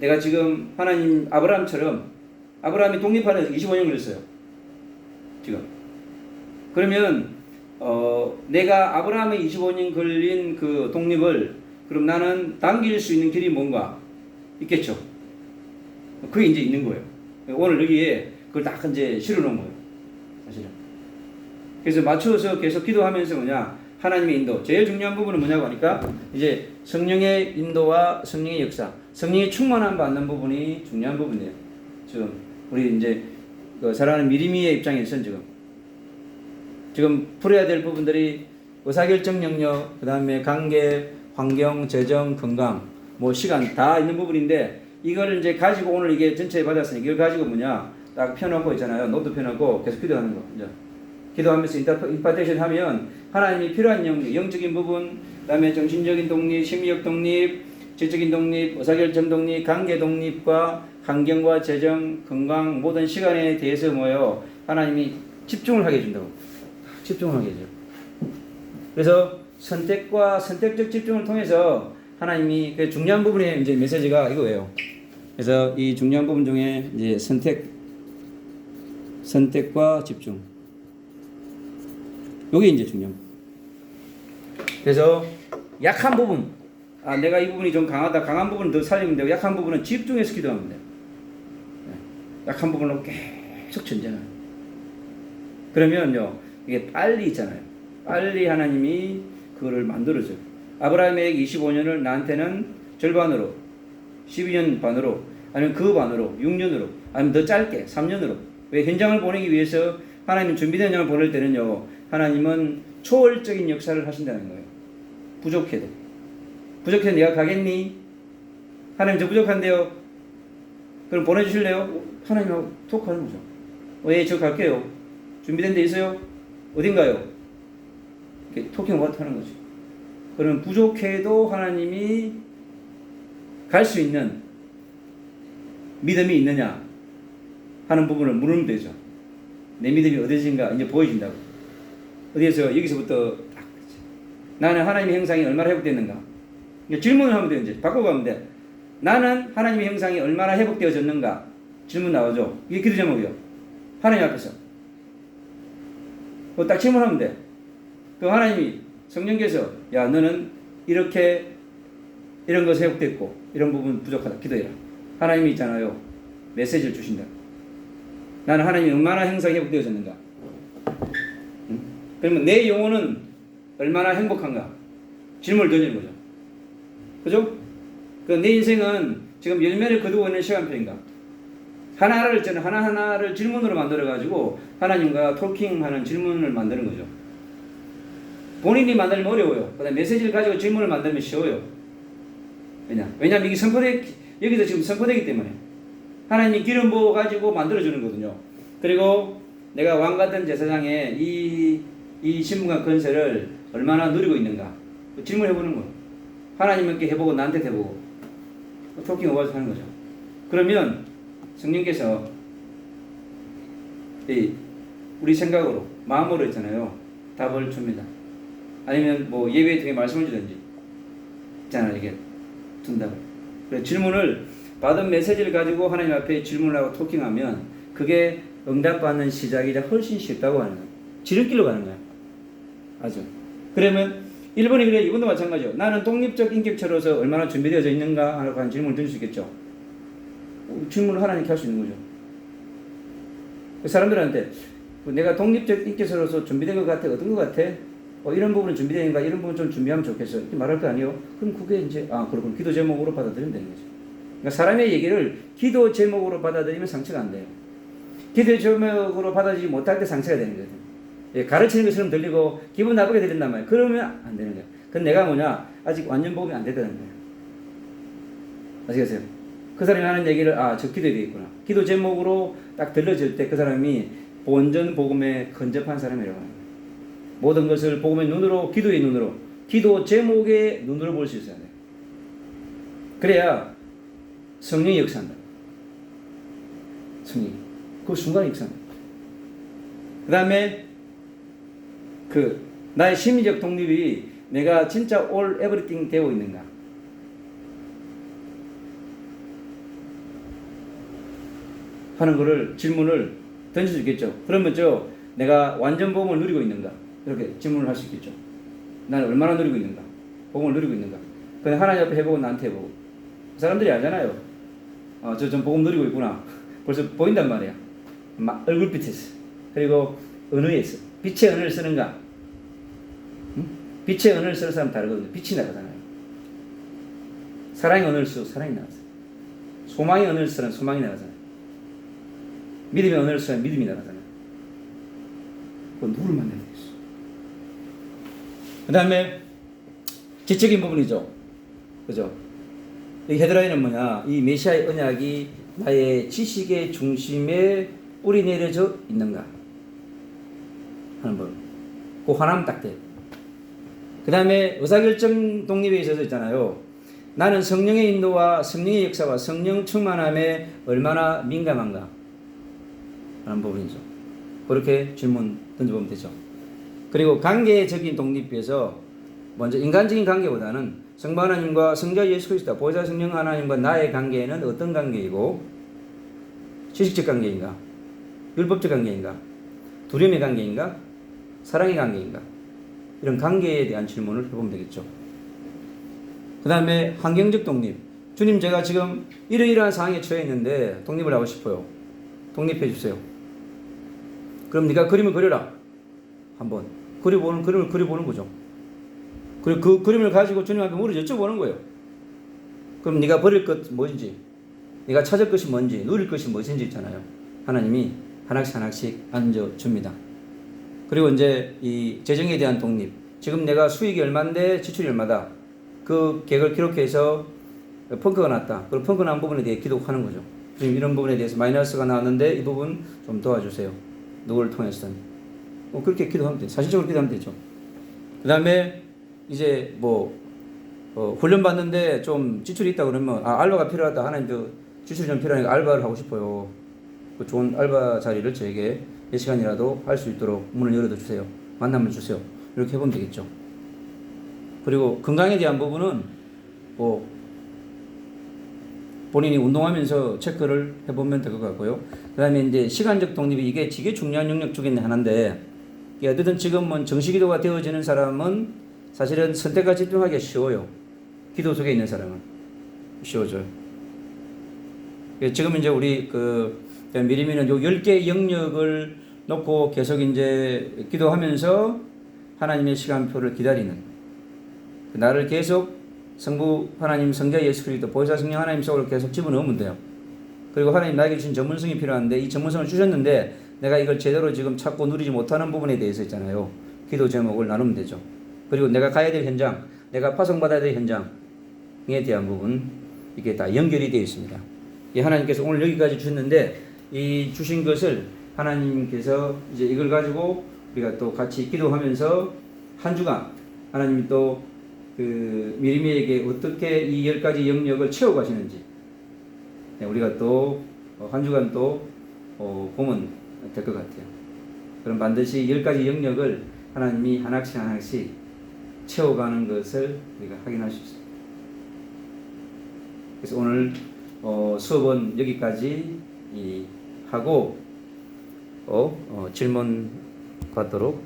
Speaker 1: 내가 지금 하나님 아브라함이 독립하는 25년 걸렸어요. 지금. 그러면 내가 아브라함의 25년 걸린 그 독립을 그럼 나는 당길 수 있는 길이 뭔가 있겠죠. 그게 이제 있는 거예요. 오늘 여기에 그걸 딱 이제 실어놓은 거예요. 사실은. 그래서 맞춰서 계속 기도하면서 뭐냐 하나님의 인도. 제일 중요한 부분은 뭐냐고 하니까 이제 성령의 인도와 성령의 역사, 성령의 충만함 받는 부분이 중요한 부분이에요. 지금 우리 이제 사랑하는 미리미의 입장에서는 지금 풀어야 될 부분들이 의사결정 영역, 그 다음에 관계, 환경, 재정, 건강, 뭐 시간 다 있는 부분인데 이걸 이제 가지고 오늘 이게 전체에 받았으니 이걸 가지고 뭐냐 딱 펴놓고 있잖아요. 노트 펴놓고 계속 기도하는 거. 이제 기도하면서 임파테이션 하면 하나님이 필요한 영적인 부분, 그 다음에 정신적인 독립, 심리적 독립, 지적인 독립, 의사결정 독립, 관계 독립과 환경과 재정, 건강 모든 시간에 대해서 뭐예요? 하나님이 집중을 하게 해준다고. 집중을 하게 해줘요. 그래서 선택적 집중을 통해서 하나님이 그 중요한 부분의 이제 메시지가 이거예요. 그래서 이 중요한 부분 중에 이제 선택과 집중. 요게 이제 중요한. 그래서 약한 부분, 내가 이 부분이 좀 강한 부분은 더 살리면 되고 약한 부분은 집중해서 기도하면 돼요. 약한 부분으로 계속 전쟁을. 그러면요 이게 빨리 있잖아요. 빨리 하나님이 그거를 만들어줘요. 아브라함의 25년을 나한테는 절반으로, 12년 반으로, 아니면 그 반으로, 6년으로, 아니면 더 짧게 3년으로. 왜 현장을 보내기 위해서 하나님은 준비된 현장을 보낼 때는요 하나님은 초월적인 역사를 하신다는 거예요. 부족해도 내가 가겠니? 하나님 저 부족한데요. 그럼 보내주실래요? 하나님하고 토크하는 거죠. 예, 저 갈게요. 준비된 데 있어요? 어딘가요? 이렇게 토킹 하는 거죠. 그러면 부족해도 하나님이 갈 수 있는 믿음이 있느냐 하는 부분을 물으면 되죠. 내 믿음이 어디진가 이제 보여진다고. 어디에서 여기서부터 딱 나는 하나님의 형상이 얼마나 회복됐는가. 질문을 하면 돼요. 이제 바꾸고 가면 돼. 나는 하나님의 형상이 얼마나 회복되어졌는가. 질문 나오죠. 이게 기도 제목이요. 하나님 앞에서. 그거 딱 질문하면 돼. 그 하나님이 성령께서 야 너는 이렇게 이런 것이 회복됐고 이런 부분 부족하다. 기도해라. 하나님이 있잖아요. 메시지를 주신다. 나는 하나님이 얼마나 형상이 회복되어졌는가. 응? 그러면 내 영혼은 얼마나 행복한가. 질문을 던지는 거죠. 그죠? 내 인생은 지금 열매를 거두고 있는 시간표인가. 저는 하나하나를 질문으로 만들어가지고 하나님과 토킹하는 질문을 만드는 거죠. 본인이 만들면 어려워요. 그 다음에 메시지를 가지고 질문을 만들면 쉬워요. 왜냐하면 이게 여기서 지금 선포되기 때문에. 하나님이 기름 부어 가지고 만들어주는 거거든요. 그리고 내가 왕 같은 제사장의 이 신분과 건세를 얼마나 누리고 있는가. 질문해보는 거예요. 하나님께 해보고 나한테 해보고 토킹 오버서 하는 거죠. 그러면 성령께서 우리 생각으로 마음으로 있잖아요. 답을 줍니다. 아니면 뭐 예배에 통해 말씀을 주든지 있잖아요. 이게 둔다고. 그래서 질문을 받은 메시지를 가지고 하나님 앞에 질문을 하고 토킹하면 그게 응답받는 시작이자 훨씬 쉽다고 하는 거예요. 지름길로 가는 거예요. 아주. 그러면 1번이 그래, 2번도 마찬가지죠. 나는 독립적 인격체로서 얼마나 준비되어져 있는가 하는 질문을 드릴 수 있겠죠. 질문을 하나님께 할 수 있는 거죠. 사람들한테 내가 독립적 인격체로서 준비된 것 같아, 어떤 것 같아? 이런 부분은 준비되는가, 이런 부분 좀 준비하면 좋겠어. 이렇게 말할 거 아니에요? 그럼 그게 이제, 그렇군. 기도 제목으로 받아들이면 되는 거죠. 그러니까 사람의 얘기를 기도 제목으로 받아들이면 상처가 안 돼요. 기도 제목으로 받아들이지 못할 때 상처가 되는 거예요. 예, 가르치는 것처럼 들리고 기분 나쁘게 들린단 말이에요. 그러면 안 되는 거예요. 그건 내가 뭐냐? 아직 완전 복음이 안 됐다는 거예요. 아시겠어요? 그 사람이 하는 얘기를 저 기도해야 되겠구나. 기도 제목으로 딱 들려질 때 그 사람이 본전 복음에 근접한 사람이라고 합니다. 모든 것을 복음의 눈으로, 기도의 눈으로, 기도 제목의 눈으로 볼 수 있어야 돼요. 그래야 성령이 역사한다. 성령이. 그 순간에 역사한다. 그 다음에 나의 심리적 독립이 내가 진짜 all everything 되어 있는가? 하는 거를 질문을 던질 수 있겠죠. 그러면 내가 완전 복음을 누리고 있는가? 이렇게 질문을 할 수 있겠죠. 나는 얼마나 누리고 있는가? 복음을 누리고 있는가? 그냥 하나님 앞에 해보고 나한테 해보고. 사람들이 알잖아요. 저 좀 복음 누리고 있구나. 벌써 보인단 말이야. 얼굴빛에서. 그리고 언어에서. 빛의 언어를 쓰는가? 응? 빛의 언어를 쓰는 사람 다르거든요. 빛이 나가잖아요. 사랑의 언어를 쓰고 사랑이 나가잖아요. 소망의 언어를 쓰는 소망이 나가잖아요. 믿음의 언어를 쓰면 믿음이 나가잖아요. 그건 누구를 만나야 되겠어. 그 다음에 지적인 부분이죠. 그죠? 이 헤드라인은 뭐냐? 이 메시아의 언약이 나의 지식의 중심에 뿌리 내려져 있는가? 하는 부분. 그 하나만 딱 돼. 그 다음에 의사결정 독립에 있어서 있잖아요. 나는 성령의 인도와 성령의 역사와 성령 충만함에 얼마나 민감한가? 하는 부분이죠. 그렇게 질문 던져보면 되죠. 그리고 관계적인 독립에서 먼저 인간적인 관계보다는 성부 하나님과 성자 예수 그리스도 보혜사 성령 하나님과 나의 관계는 어떤 관계이고 지식적 관계인가? 율법적 관계인가? 두려움의 관계인가? 사랑의 관계인가? 이런 관계에 대한 질문을 해보면 되겠죠. 그 다음에 환경적 독립. 주님, 제가 지금 이러이러한 상황에 처해 있는데 독립을 하고 싶어요. 독립해 주세요. 그럼 네가 그림을 그려라. 한번 그림을 그려보는 거죠. 그리고 그 그림을 가지고 주님한테 물어 여쭤보는 거예요. 그럼 네가 버릴 것 뭔지, 네가 찾을 것이 뭔지, 누릴 것이 무엇인지 있잖아요. 하나님이 하나씩 하나씩 앉아줍니다. 그리고 이제 이 재정에 대한 독립. 지금 내가 수익이 얼마인데 지출이 얼마다. 그 계획을 기록해서 펑크가 났다. 그럼 펑크 난 부분에 대해 기록하는 거죠. 지금 이런 부분에 대해서 마이너스가 나왔는데 이 부분 좀 도와주세요. 누구를 통해서든. 그렇게 기도하면 돼요. 사실적으로 기도하면 되죠. 그 다음에 이제 훈련 받는데 좀 지출이 있다 그러면 알바가 필요하다. 하나님 지출이 좀 필요하니까 알바를 하고 싶어요. 그 좋은 알바 자리를 저에게 몇 시간이라도 할 수 있도록 문을 열어둬 주세요. 만남을 주세요. 이렇게 해보면 되겠죠. 그리고 건강에 대한 부분은 본인이 운동하면서 체크를 해보면 될 것 같고요. 그 다음에 이제 시간적 독립이 이게 되게 중요한 영역 중에 하나인데, 어쨌든 지금은 정식기도가 되어지는 사람은 사실은 선택과 집중하기가 쉬워요. 기도 속에 있는 사람은 쉬워져요. 지금 이제 우리 미리미는 요 10개의 영역을 놓고 계속 이제 기도하면서 하나님의 시간표를 기다리는, 나를 계속 성부 하나님, 성자 예수 그리스도, 보혜사 성령 하나님 속으로 계속 집어넣으면 돼요. 그리고 하나님 나에게 주신 전문성이 필요한데 이 전문성을 주셨는데 내가 이걸 제대로 지금 찾고 누리지 못하는 부분에 대해서 있잖아요. 기도 제목을 나누면 되죠. 그리고 내가 가야 될 현장, 내가 파송받아야 될 현장에 대한 부분, 이게 다 연결이 되어 있습니다. 하나님께서 오늘 여기까지 주셨는데 이 주신 것을 하나님께서 이제 이걸 가지고 우리가 또 같이 기도하면서 한 주간 하나님이 또 그 미리미에게 어떻게 이 10가지 영역을 채워가시는지 우리가 또 한 주간 또 보면 될 것 같아요. 그럼 반드시 10가지 영역을 하나님이 하나씩 하나씩 채워가는 것을 우리가 확인할 수 있습니다. 그래서 오늘 수업은 여기까지 하고 질문 받도록